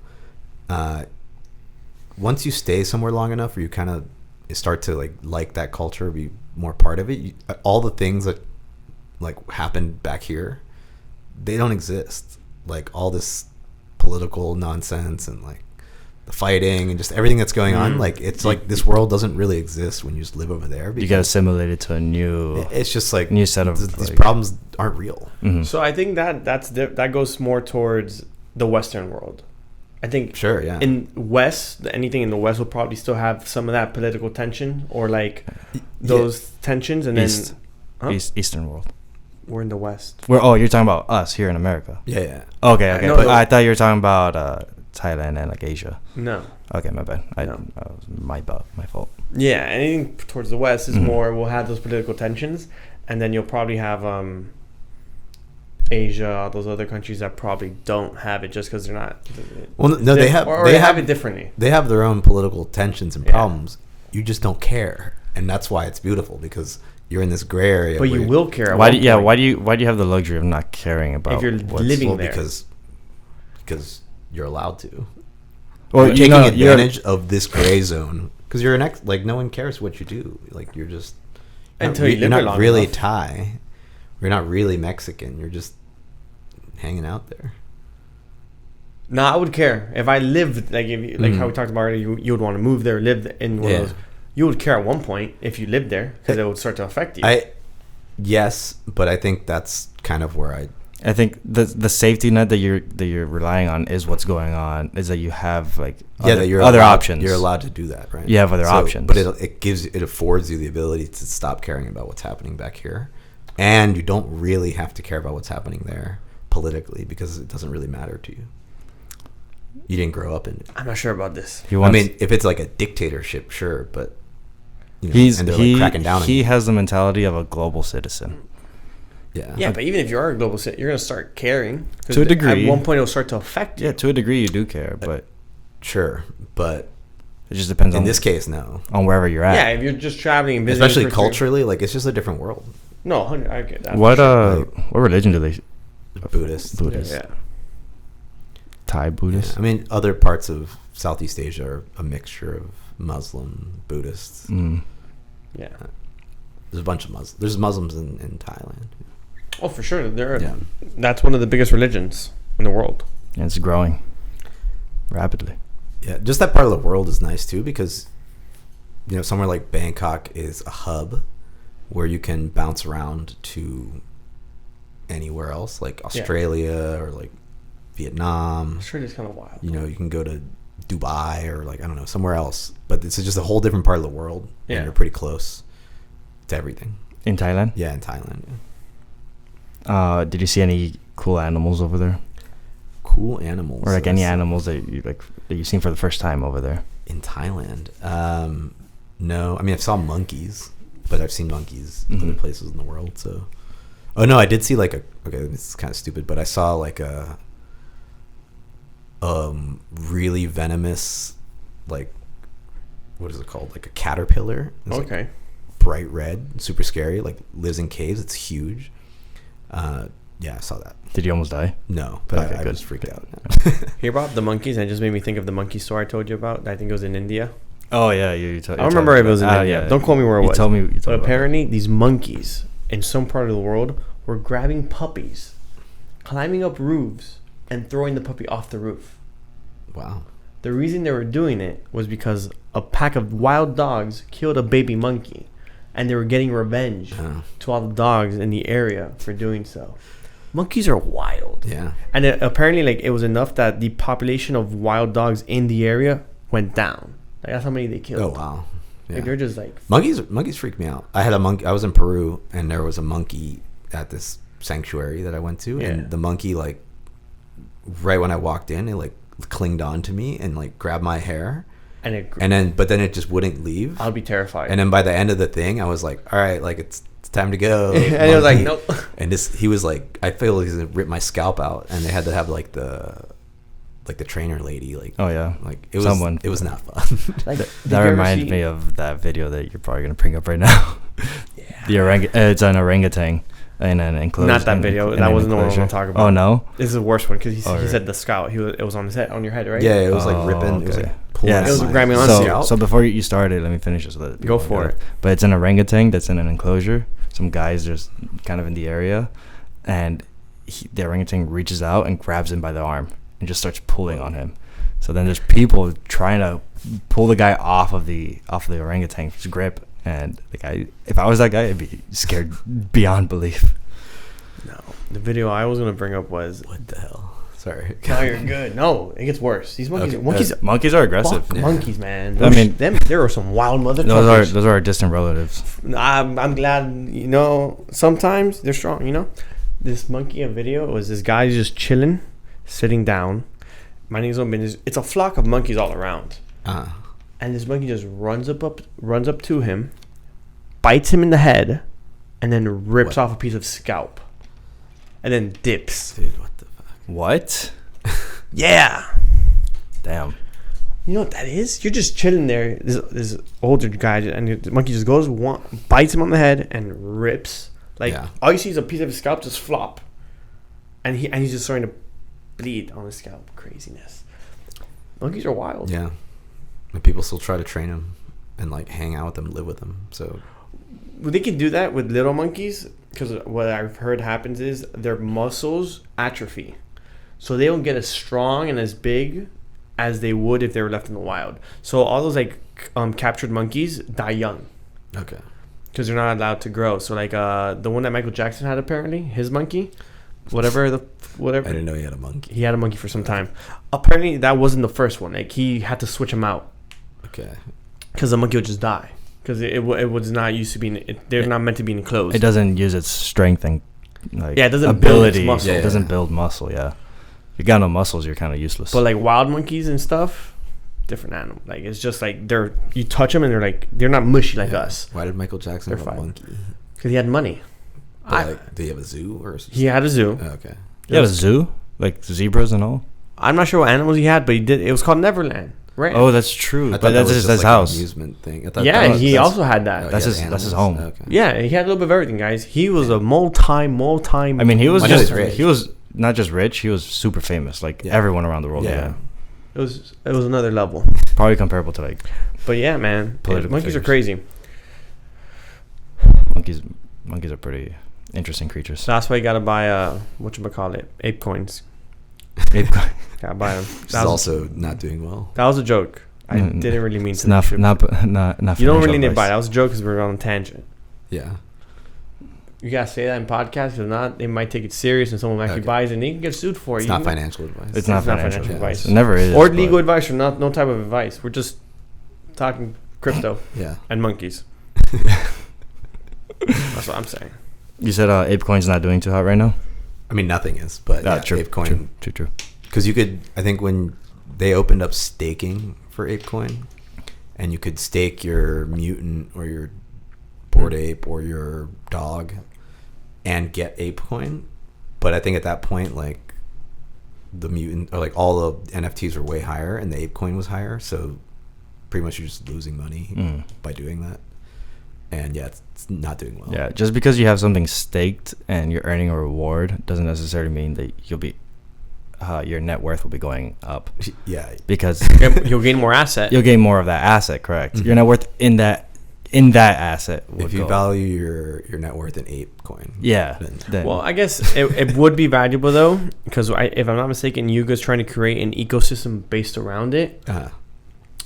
Once you stay somewhere long enough, or you kind of start to like that culture, be more part of it. All the things that like happened back here, they don't exist. Like all this political nonsense and like the fighting and just everything that's going on. Like it's like this world doesn't really exist when you just live over there. You get assimilated to a new. It's just like New set of, these like- problems aren't real. Mhm. So I think that goes more towards the Western world. I think Sure, yeah. in West, anything in the West will probably still have some of that political tension or like those tensions, and East. then huh? Eastern world. We're in the West. You're talking about us here in America. Yeah. Okay. No, But no. I thought you were talking about Thailand and like Asia. No. Okay, my bad. No. My fault. Yeah, anything towards the West is Mhm. more. We'll have those political tensions, and then you'll probably have Asia, those other countries that probably don't have it just because they're not. Well, no, they have or they they have have it differently. They have their own political tensions and Yeah. problems. You just don't care, and that's why it's beautiful because you're in this gray area. But you where- will care. at Why? one point. Why do you have the luxury of not caring about If you're what's- living well, there. because you're allowed to. Or You're you taking know, advantage of this gray zone because you're like no one cares what you do. Like you're just Until you you're live there not long really enough. Thai. You're not really Mexican. You're just hanging out there. No, I would care if I lived like if you, like Mhm. how we talked about earlier. You would want to move there, live in one Yeah. of those. You would care at one point if you lived there because it would start to affect you. Yes, but I think that's kind of where I think the safety net that you're relying on is what's going on. Is that you have like that you're other allowed, options. You're allowed to do that, right? You have other options. but it affords you the ability to stop caring about what's happening back here, and you don't really have to care about what's happening there politically because it doesn't really matter to you. You didn't grow up in it. I'm not sure about this. He wants, I mean, if it's like a dictatorship, sure, but you know, he's and they're like cracking down. he has the mentality of a global citizen. Yeah, but even if you are a global citizen, you're gonna start caring 'cause To a degree. At one point, it'll start to affect you. Yeah, to a degree you do care, but Sure, but it just depends in on this case, no. on wherever you're at. Yeah, if you're just traveling and visiting, Especially for- culturally, like it's just a different world. No, 100. I get that. What for sure. what religion do they? Buddhist. Buddhist. Yeah. Thai Buddhist. I mean, other parts of Southeast Asia are a mixture of Muslim, Buddhists. Yeah. There's a bunch of Muslims. There's Muslims in Thailand. Oh, for sure. That's one of the biggest religions in the world. And it's growing rapidly. Yeah, just that part of the world is nice too, because somewhere like Bangkok is a hub where you can bounce around to anywhere else, like Australia or like Vietnam. Australia's kind of wild. You can go to Dubai or like, I don't know, somewhere else, but it's just a whole different part of the world, and you're pretty close to everything. In Thailand? Yeah, in Thailand. Yeah. Did you see any cool animals over there? Cool animals, or like any animals that you've seen for the first time over there in Thailand? No, I mean, I saw monkeys, but I've seen monkeys other places in the world. So, oh no, I did see like this is kind of stupid, but I saw like a really venomous, like, what is it called? Like a caterpillar. It's like bright red, super scary, like lives in caves. It's huge. Yeah, I saw that. Did you almost die? No, but I was freaked out. Hear about the monkeys? And it just made me think of the monkey store I told you about. I think it was in India. Oh yeah, you told. I don't remember if it was in India. Yeah. Don't quote me where it was. You told me. But apparently, these monkeys in some part of the world were grabbing puppies, climbing up roofs, and throwing the puppy off the roof. Wow. The reason they were doing it was because a pack of wild dogs killed a baby monkey, and they were getting revenge to all the dogs in the area for doing so. Monkeys are wild. Yeah. And apparently, like, it was enough that the population of wild dogs in the area went down. Like, that's how many they killed. Oh, wow. Yeah. Like, they're just like... Monkeys freak me out. I had a monkey. I was in Peru, and there was a monkey at this sanctuary that I went to. And the monkey, like, right when I walked in, it, like, clinged on to me and, like, grabbed my hair. But then it just wouldn't leave. I'll be terrified. And then by the end of the thing, I was like, all right, like, it's time to go. And he was like, nope. And he was like, I feel like he's gonna rip my scalp out, and they had to have like the trainer lady, like, oh yeah, like it was not fun. Like, that reminds me of that video that you're probably gonna bring up right now. It's an orangutan in an enclosure. Not that video. That wasn't the one I want to talk about. Oh no, this is the worst one because he said the scalp. It was on his head, on your head, right? Yeah, it was like ripping. Okay. It was like pulling. It was grabbing on scalp. So before you started, let me finish this. Go for it. But it's an orangutan that's in an enclosure. Some guys just kind of in the area, and the orangutan reaches out and grabs him by the arm and just starts pulling on him. So then there's people trying to pull the guy off of the orangutan's grip, and the guy, if I was that guy, I'd be scared beyond belief. No, the video I was gonna bring up was, what the hell? Sorry. No, you're good. No, it gets worse. These monkeys, monkeys are aggressive. Fuck monkeys, man. There are some wild motherfuckers. Those are our distant relatives. I'm glad. Sometimes they're strong. This monkey video was this guy just chilling, sitting down, minding his own business. It's a flock of monkeys all around, and this monkey just runs up to him, bites him in the head, and then rips off a piece of scalp, and then dips. Dude, what the fuck? What? Yeah. Damn. You know what that is? You're just chilling there. This older guy, and the monkey just goes, bites him on the head, and rips. Like, all you see is a piece of his scalp just flop, and he's just starting to bleed on his scalp. Craziness. Monkeys are wild. Yeah. And people still try to train them and like hang out with them, live with them. So they can do that with little monkeys, because what I've heard happens is their muscles atrophy, so they don't get as strong and as big as they would if they were left in the wild. So all those captured monkeys die young. Okay. Because they're not allowed to grow. So like the one that Michael Jackson had, apparently his monkey, whatever. I didn't know he had a monkey. He had a monkey for some time. Apparently that wasn't the first one. Like, he had to switch him out. Okay. Because the monkey would just die. Because it was not used to being. They're not meant to be enclosed. It doesn't use its strength and it doesn't ability. Build its muscle. It doesn't build muscle. Yeah. If you got no muscles, you're kind of useless. But like wild monkeys and stuff, different animal. Like, it's just like you touch them and they're not mushy like us. Why did Michael Jackson have a monkey? Because he had money. Did he have a zoo or? He had a zoo. Oh, okay. He had a zoo, like zebras and all. I'm not sure what animals he had, but he did. It was called Neverland. Right. Oh, that's true. But that's just his house. Amusement thing. He also had that. That's his home. Okay. Yeah, he had a little bit of everything, guys. He was a multi. I mean, he was not just rich, he was super famous. Like Yeah. everyone around the world. Yeah. Yeah. It was another level. Probably comparable to like But yeah, man, Political monkeys are figures. crazy. monkeys. Monkeys are pretty interesting creatures. So that's why you gotta buy whatchamacallit, ape coins. Ape- Gotta buy them. Which is also not doing well. That was a joke. I Mm, didn't really mean it's to. not make sure- not not You don't financial really need to buy. advice. That was a joke because we're on a tangent. Yeah. You gotta say that in podcasts. If not, they might take it serious, and someone actually Okay. buys it, and they can get sued for it. It's You not can- financial advice. It's not It's not financial, financial advice. advice. It never is. or but- legal advice, or not, no type of advice. We're just talking crypto Yeah. and monkeys. That's what I'm saying. You said ApeCoin's not doing too hot right now. I mean, nothing is, but yeah, True, ApeCoin. True. Because you could, I think when they opened up staking for ApeCoin, and you could stake your mutant or your bored ape or your dog and get ApeCoin. But I think at that point, like the mutant or like all the NFTs were way higher and the ApeCoin was higher. So pretty much you're just losing money by doing that. And yeah, it's not doing well. Yeah, just because you have something staked and you're earning a reward doesn't necessarily mean that you'll be your net worth will be going up. Yeah. Because You'll gain more asset. you'll gain more of that asset. Correct. Your net worth in that asset. Would If you go up. value your net worth in ApeCoin. Yeah. Then, Well, I guess it would be valuable though, because if I'm not mistaken, Yuga's trying to create an ecosystem based around it.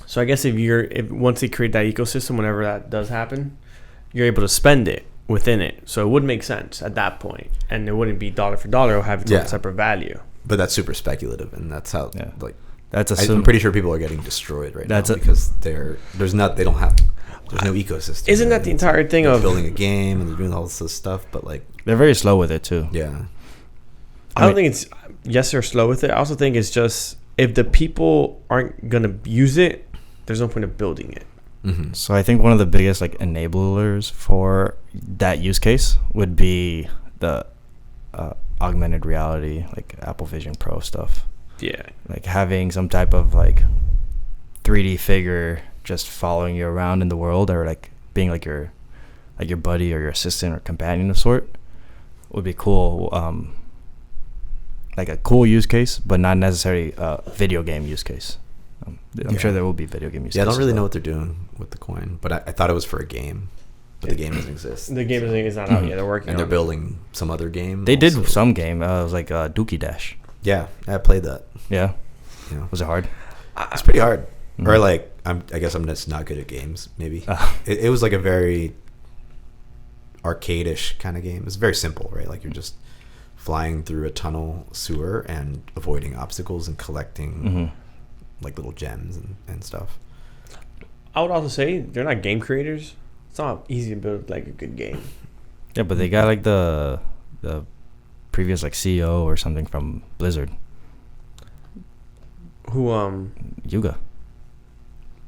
So I guess if once they create that ecosystem, whenever that does happen, you're able to spend it within it. So it would make sense at that point, and it wouldn't be dollar for dollar or have its own separate value. But that's super speculative, and that's how like that's I'm pretty sure people are getting destroyed right now because there's no ecosystem. Isn't that the entire thing they're of building a game and they're doing all this stuff? But like they're very slow with it too. yeah, I don't think it's yes, they're slow with it. I also think it's just if the people aren't gonna use it, there's no point of building it. So I think one of the biggest like enablers for that use case would be the augmented reality, like Apple Vision Pro stuff. Yeah. Like having some type of like 3D figure just following you around in the world, or like being like your buddy or your assistant or companion of sort would be cool. Like a cool use case, but not necessarily a video game use case. I'm sure there will be video game use cases. I don't really know what they're doing with the coin, but I thought it was for a game, but the game doesn't exist. The game is not out yet. They're working And on they're it. building some other game. They also. did some game. It was like Dookie Dash. Yeah, I played that. Yeah. Yeah, Was it hard? it's pretty hard. Mhm. Or like I guess I'm just not good at games. Maybe it was like a very arcade-ish kind of game. It's very simple, right? Like you're just flying through a tunnel sewer and avoiding obstacles and collecting like little gems and stuff. I would also say they're not game creators. It's not easy to build like a good game. Yeah, but they got like the previous like CEO or something from Blizzard, Who Yuga.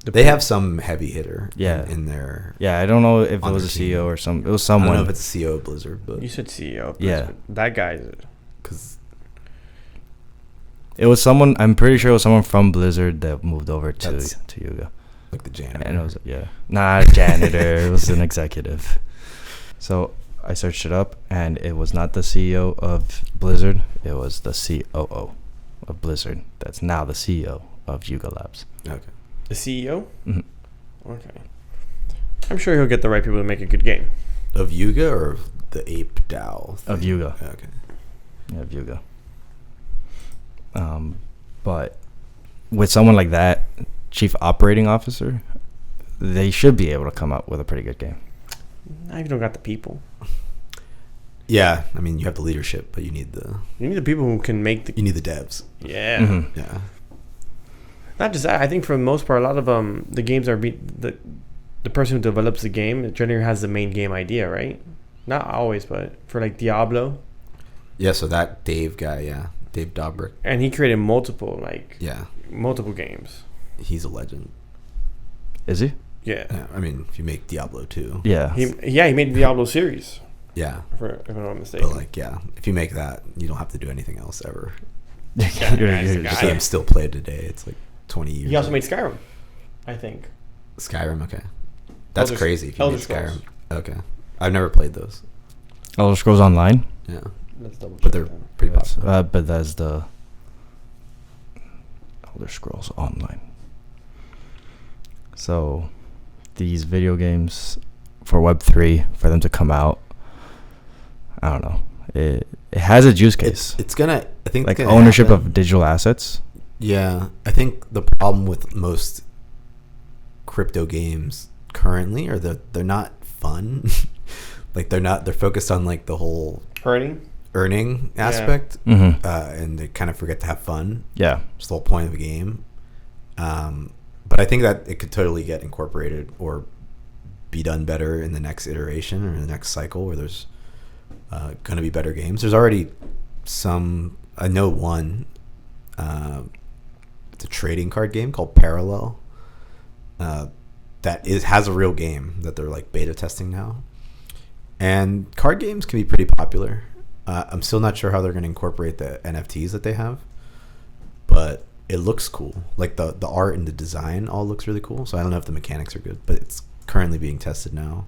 They have some heavy hitter in their... Yeah, I don't know if it on was a their CEO team. or some. It was I don't someone. know if it's the CEO of Blizzard, but... You said CEO. Yeah. That guy's... Because It was someone. I'm pretty sure it was someone from Blizzard that moved over to Yuga. like the janitor. And it was not a janitor. It was an executive. So I searched it up, and it was not the CEO of Blizzard. It was the COO of Blizzard. That's now the CEO of Yuga Labs. Okay. The CEO? Mhm. Okay. I'm sure he'll get the right people to make a good game. Of Yuga or of the Ape DAO? Of Yuga. Okay. Yeah, of Yuga. But with someone like that, chief operating officer, they should be able to come up with a pretty good game. Now you don't got the people. Yeah, I mean, you have the leadership, but you need the people who can make the... you need the devs. Yeah. Mhm. Yeah. Not just that. I think for the most part, a lot of the games are... the person who develops the game generally has the main game idea, right? Not always, but for like Diablo. Yeah, so that Dave guy, Dave Dobrik. And he created multiple games. He's a legend. Is he? Yeah. I mean, if you make Diablo 2. Yeah. He made the Diablo series, Yeah. if I'm not mistaken. But like, if you make that, you don't have to do anything else ever. That's the The guy. game's still played today. It's like 20 years. He also made Skyrim, I think. Skyrim, okay. That's Elder- crazy if you Elder made Skyrim. Scrolls. Okay. I've never played those. Elder Scrolls Online. Yeah. Let's double check. but they're pretty That's, popular. Bethesda, Elder Scrolls Online. So, these video games for Web3, for them to come out, I don't know. It has its use case. It's gonna, I think, like gonna ownership happen. of digital assets. Yeah, I think the problem with most crypto games currently are that they're not fun. Like they're focused on like the whole earning aspect, Mm-hmm. and they kind of forget to have fun. Yeah. It's the whole point of the game. But I think that it could totally get incorporated or be done better in the next iteration or the next cycle where there's going to be better games. There's already some, I know one, it's a trading card game called Parallel that has a real game that they're like beta testing now. And card games can be pretty popular. I'm still not sure how they're going to incorporate the NFTs that they have, but it looks cool. Like the art and the design all looks really cool. So I don't know if the mechanics are good, but it's currently being tested now.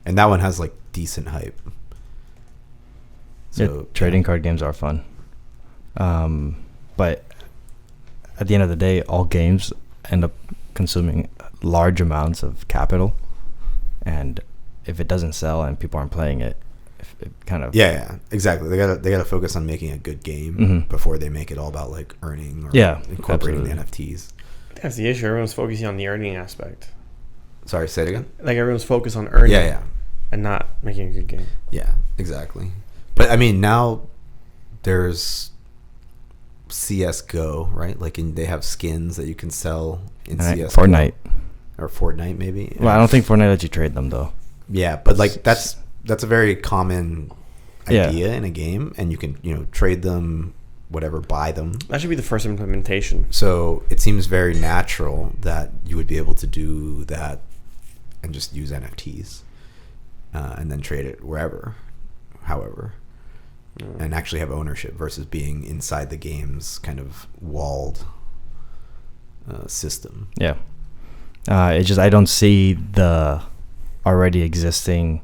And that one has like decent hype. So Yeah, trading card games are fun. But at the end of the day, all games end up consuming large amounts of capital. And if it doesn't sell and people aren't playing it, it kind of... Yeah, exactly. They gotta focus on making a good game before they make it all about like earning or incorporating the NFTs. That's the issue. Everyone's focusing on the earning aspect. Sorry, say it again. Like everyone's focused on earning, Yeah, and not making a good game. yeah, exactly. But I mean, now there's CS:GO, right? Like they have skins that you can sell in CS:GO. Fortnite or Fortnite, maybe. Well, I don't think Fortnite lets you trade them though. Yeah, but like that's a very common idea in a game, and you can trade them, whatever, buy them. That should be the first implementation. So it seems very natural that you would be able to do that and just use NFTs and then trade it wherever, however, and actually have ownership versus being inside the game's kind of walled system. Yeah. It's just I don't see the already existing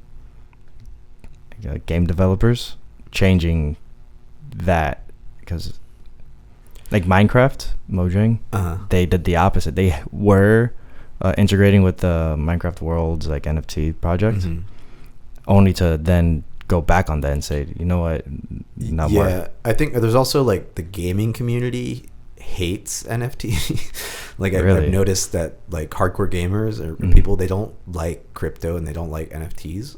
game developers changing that, because like Minecraft, Mojang, they did the opposite. They were integrating with the Minecraft Worlds like NFT project, only to then go back on that and say, you know what, not more. Yeah, I think there's also like the gaming community hates NFT. Like I've noticed that like hardcore gamers or people, they don't like crypto and they don't like NFTs.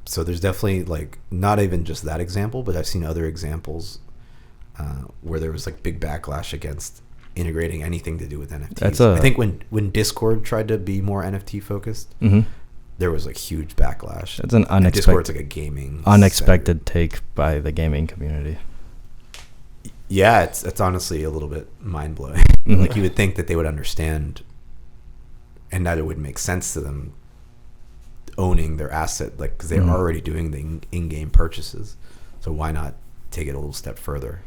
So there's definitely like not even just that example, but I've seen other examples where there was like big backlash against integrating anything to do with NFTs. I think when Discord tried to be more NFT focused, there was like huge backlash. It's an unexpected. Discord's like a gaming unexpected take by the gaming community. Yeah, it's honestly a little bit mind blowing. Like you would think that they would understand, and that it would make sense to them owning their asset, like because they're already doing the in-game purchases. So why not take it a little step further?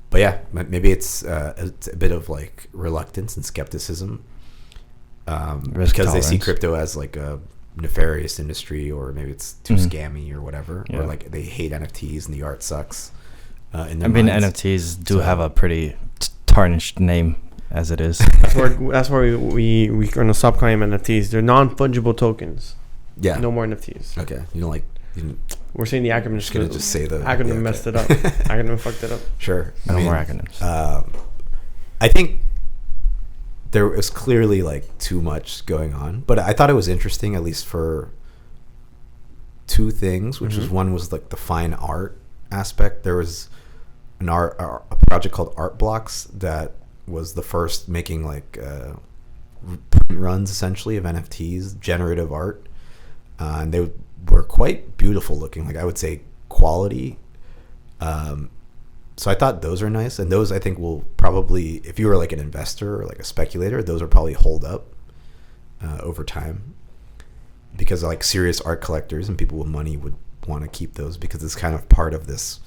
But yeah, maybe it's a bit of like reluctance and skepticism because they see crypto as like a nefarious industry, or maybe it's too scammy or whatever, or like they hate NFTs and the art sucks. I mean, NFTs do have a pretty tarnished name as it is. That's where we're gonna stop calling them NFTs. They're non-fungible tokens. Yeah. No more NFTs. Okay. You don't like. We're saying the acronym. Just gonna just say the acronym messed it up. Acronym fucked it up. Sure. No more acronyms. I think there was clearly like too much going on, but I thought it was interesting, at least for two things, which was one was like the fine art aspect. There was a project called Art Blocks that was the first making like print runs essentially of NFTs, generative art, and they were quite beautiful looking. Like I would say quality. So I thought those are nice, and those I think will probably, if you were like an investor or like a speculator, those will probably hold up over time, because like serious art collectors and people with money would want to keep those, because it's kind of part of this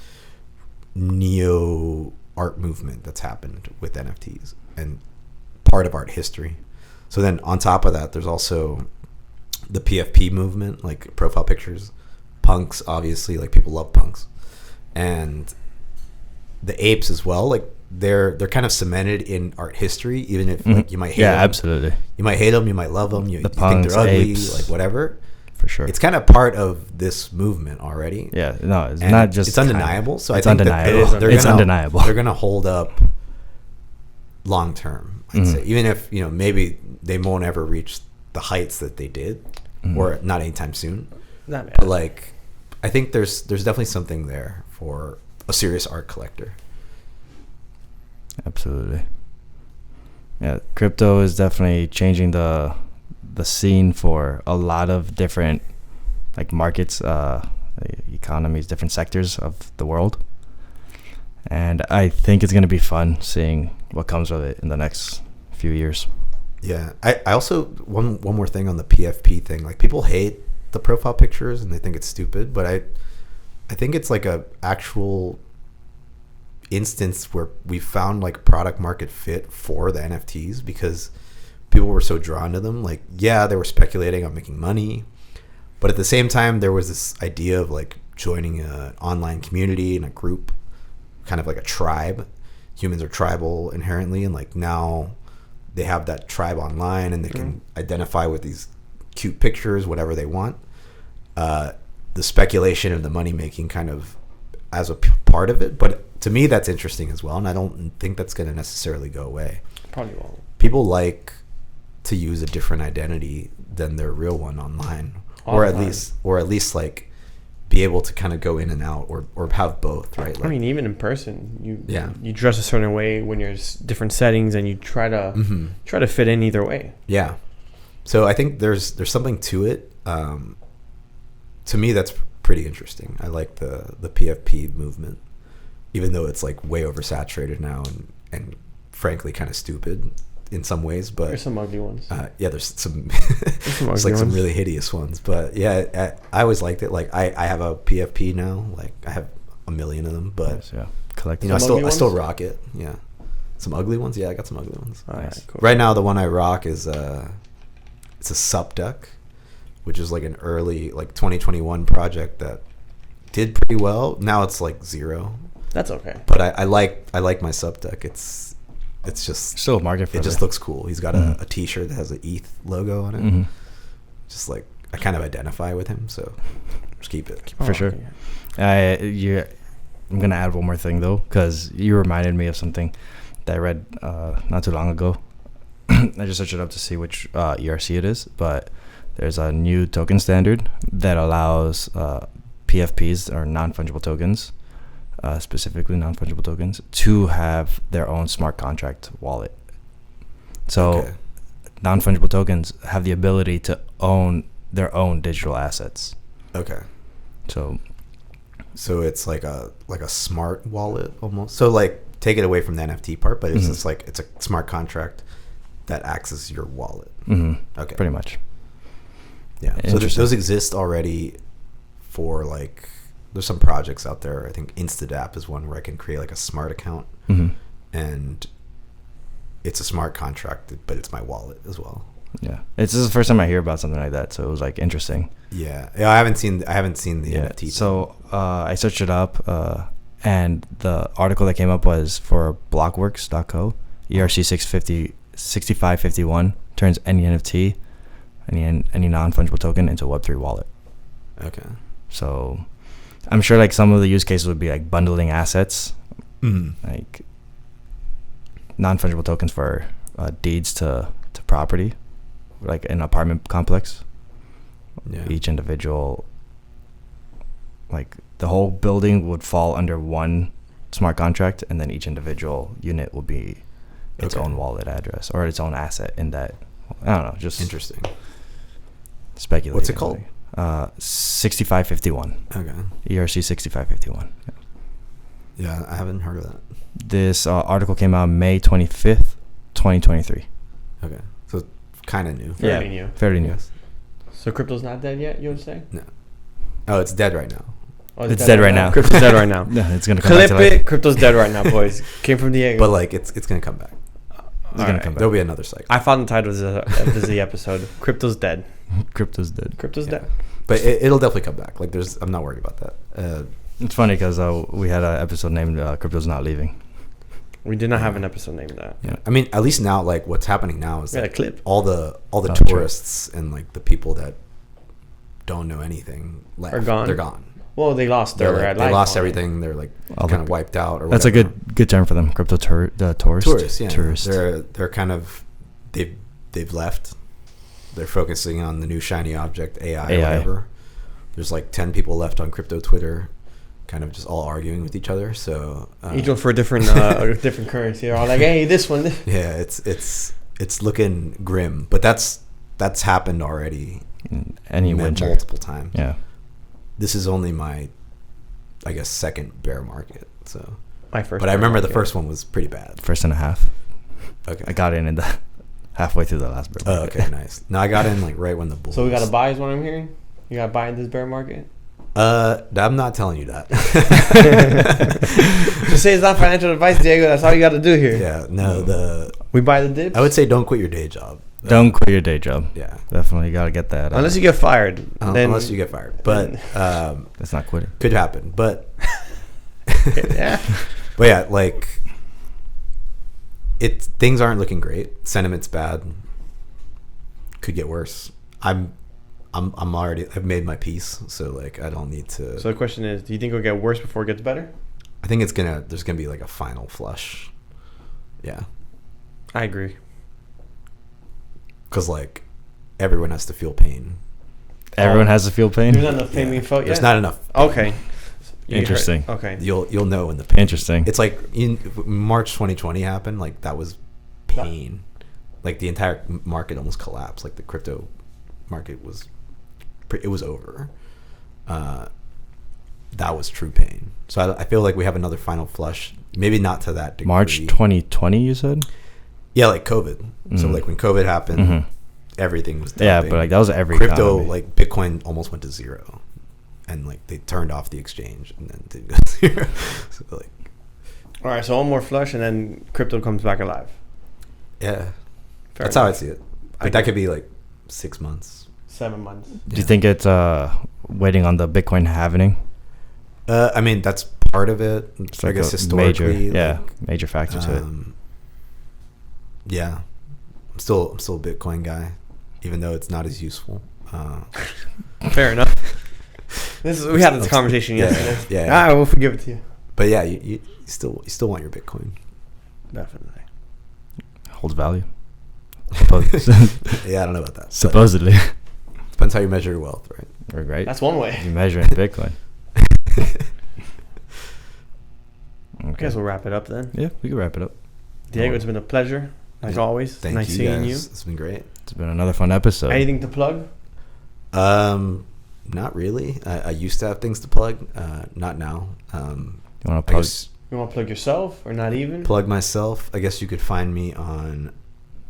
neo art movement that's happened with NFTs and part of art history. So then on top of that, there's also the PFP movement, like profile pictures, punks, obviously, like people love punks, and the apes as well. Like they're kind of cemented in art history, even if like you might hate them. Absolutely. You might hate them, you might love them, you think punks, they're ugly, apes. like whatever. For sure. It's kind of part of this movement already. Yeah, no, it's And not just. it's undeniable. So it's I think undeniable. that It's undeniable. They're gonna hold up long term. I'd say, even if maybe they won't ever reach the heights that they did, or not anytime soon. Not bad. But like, I think there's definitely something there for a serious art collector. Absolutely. Yeah, crypto is definitely changing the scene for a lot of different like markets, economies, different sectors of the world. And I think it's going to be fun seeing what comes with it in the next few years. Yeah, I also one more thing on the PFP thing. Like people hate the profile pictures and they think it's stupid, but I think it's like a actual instance where we found like product market fit for the NFTs because people were so drawn to them. Like, yeah, they were speculating on making money, but at the same time there was this idea of like joining an online community and a group, kind of like a tribe. Humans are tribal inherently, and like now they have that tribe online and they can identify with these cute pictures, whatever they want. The speculation and the money making kind of as a part of it, but to me that's interesting as well, and I don't think that's going to necessarily go away. Probably won't. People like to use a different identity than their real one online, or at least like be able to kind of go in and out, or have both, right? Like, I mean, even in person, you dress a certain way when you're different settings, and you try to fit in either way. Yeah. So I think there's something to it. To me, that's pretty interesting. I like the PFP movement, even though it's like way oversaturated now and frankly kind of stupid in some ways. But There's some ugly ones. Yeah, there's some There's some really hideous ones. But yeah, I always liked it. Like I have a PFP now. Like I have a million of them. But Yes, yeah, collect. I Some ugly still ones? rock it. Yeah, some ugly ones. Yeah, I got some ugly ones. All right, Nice. cool. Right now, the one I rock is it's a subduck, which is like an early like 2021 project that did pretty well. Now it's like 0. That's okay. But I like my subduck. It's just Still a market for it just looks cool. He's got a T-shirt that has an ETH logo on it. Just like I kind of identify with him, so just keep it. For sure. Okay. I'm gonna add one more thing though, because you reminded me of something that I read not too long ago. I just searched it up to see which ERC it is, but there's a new token standard that allows PFPs, or non-fungible tokens, specifically non-fungible tokens, to have their own smart contract wallet. So non-fungible tokens have the ability to own their own digital assets. Okay. So it's like a smart wallet almost. So like take it away from the NFT part, but it's just like it's a smart contract that acts as your wallet. Okay. pretty much. Yeah. So those exist already for like there's some projects out there. I think InstantApp is one where I can create like a smart account and it's a smart contract, but it's my wallet as well. Yeah, this is the first time I hear about something like that, so it was like interesting. Yeah, I haven't seen the NFT. So I searched it up, and the article that came up was for Blockworks.co. ERC 6551 turns any NFT, any non-fungible token into a Web3 wallet. Okay. So I'm sure like some of the use cases would be like bundling assets, like non-fungible tokens for deeds to property, like an apartment complex. Yeah. Each individual, like the whole building would fall under one smart contract, and then each individual unit will be its own wallet address or its own asset in that. I don't know, just interesting. Speculating. What's it called? 6551. Okay. ERC 6551. Yeah, I haven't heard of that. This article came out May 25th, 2023. Okay, so kind of new. Fairly new. Fairly new. Yes. So crypto's not dead yet, you would say? No. Oh, it's dead right now. Oh, It's dead right now. Crypto's dead right now. No, it's gonna come back Clip to life. it. Crypto's dead right now, boys. Came from Diego. But like it's gonna come back. It's gonna come back. There'll be another cycle. I found the title of the episode. Crypto's dead. Crypto's dead. Crypto's Yeah. dead. But it'll definitely come back. Like I'm not worried about that. It's funny because we had an episode named "Crypto's Not Leaving." We did not have an episode named that. Yeah, I mean, at least now, like what's happening now is We had a clip. all the Oh, tourists and like the people that don't know anything left. Are gone? They're gone. Well, they lost They their lost life. everything. They're like All kind the- of wiped out. Or That's whatever. a good term for them. Crypto tourists. Tourists. Yeah, Tourist. they're kind of they've left. They're focusing on the new shiny object AI. Or whatever. There's like 10 people left on crypto Twitter, kind of just all arguing with each other. So Each one for a different different currency. They're all like, hey, this one. yeah, it's looking grim. But that's happened already. Any winter. Multiple times. Yeah. This is only my, I guess, second bear market. So, My first. but I remember the market. first one was pretty bad. First and a half. Okay. I got in the halfway through the last bear Oh, market. okay, nice. No, I got in like right when the bulls. So we got to buy is what I'm hearing? You got to buy in this bear market? I'm not telling you that. Just say it's not financial advice, Diego. That's all you got to do here. Yeah, no. We buy the dips? I would say don't quit your day job. Don't quit your day job. Yeah. Definitely got to get that. Unless you get fired. Then, Unless you get fired, but That's not quitting. could happen. But yeah. but yeah, like things aren't looking great. Sentiment's bad. Could get worse. I'm already. I've made my peace, so like I don't need to. So the question is, do you think it'll get worse before it gets better? I think there's gonna be like a final flush. Yeah, I agree. because like everyone has to feel pain. Everyone has to feel pain. There's not enough pain being felt yet? There's not enough. Okay. You Interesting. heard- Okay. You'll know when the pain. Interesting. It's like in March 2020 happened. Like that was pain. Like the entire market almost collapsed. Like the crypto market was, it was over. That was true pain. So I feel like we have another final flush. Maybe not to that degree. March 2020, you said? Yeah, like COVID. So Mhm. like when COVID happened, Mhm. everything was Yeah, dumping. but like that was every crypto, economy. like Bitcoin almost went to zero, and like they turned off the exchange and then didn't go to zero. So like, All right, so one more flush, and then crypto comes back alive. yeah, Fair that's how I enough. see it. But that could be like 6 months. 7 months. Do you think it's waiting on the Bitcoin halving? I mean, that's part of it. It's I like guess a historically, major factor to it. Yeah, I'm still a Bitcoin guy, even though it's not as useful. Fair enough. We had this conversation Yeah, yesterday. yeah. I will forgive it to you. But yeah, you still want your Bitcoin. Definitely. Holds value. Yeah, I don't know about that. But Supposedly. depends how you measure your wealth, right? Right? That's one way. You measure in Bitcoin. I guess we'll wrap it up then. Yeah, we can wrap it up. Diego, it's been a pleasure, as Yeah. always. Thank nice you, seeing guys. you. It's been great. It's been another fun episode. Anything to plug? Not really. I used to have things to plug. Not now. You want to I plug? guess You want to plug yourself or not even? plug myself. I guess you could find me on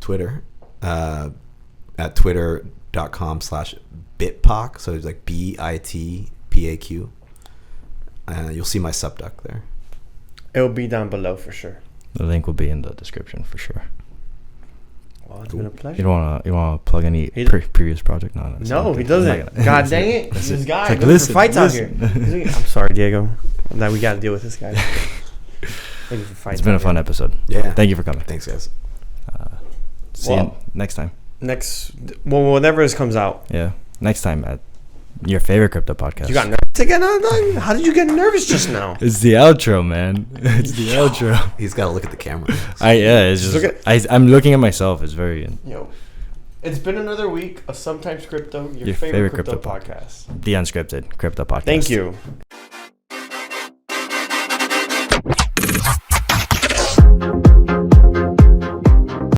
Twitter at twitter.com/bitpaq. So it's like BITPAQ. You'll see my subduck there. It'll be down below for sure. The link will be in the description for sure. Well, it's Cool. been a pleasure. You don't want to plug any He- previous project? No, No, he doesn't. God dang it. That's This it. guy It's like, looking listen, for fights listen. out here. I'm sorry, Diego. Now we got to deal with this guy. Thank you for fights. It's been a out fun here. episode. Yeah. Thank you for coming. Thanks, guys. See you Well- next time. Well, whenever this comes out. Yeah, next time at your favorite crypto podcast. You got nervous again? How did you get nervous just now? It's the outro, man. It's the outro. He's got to look at the camera. It's just Look I'm looking at myself. It's very Yo, it's been another week of Sometimes Crypto, your Your favorite favorite crypto crypto podcast. the unscripted crypto podcast. Thank you.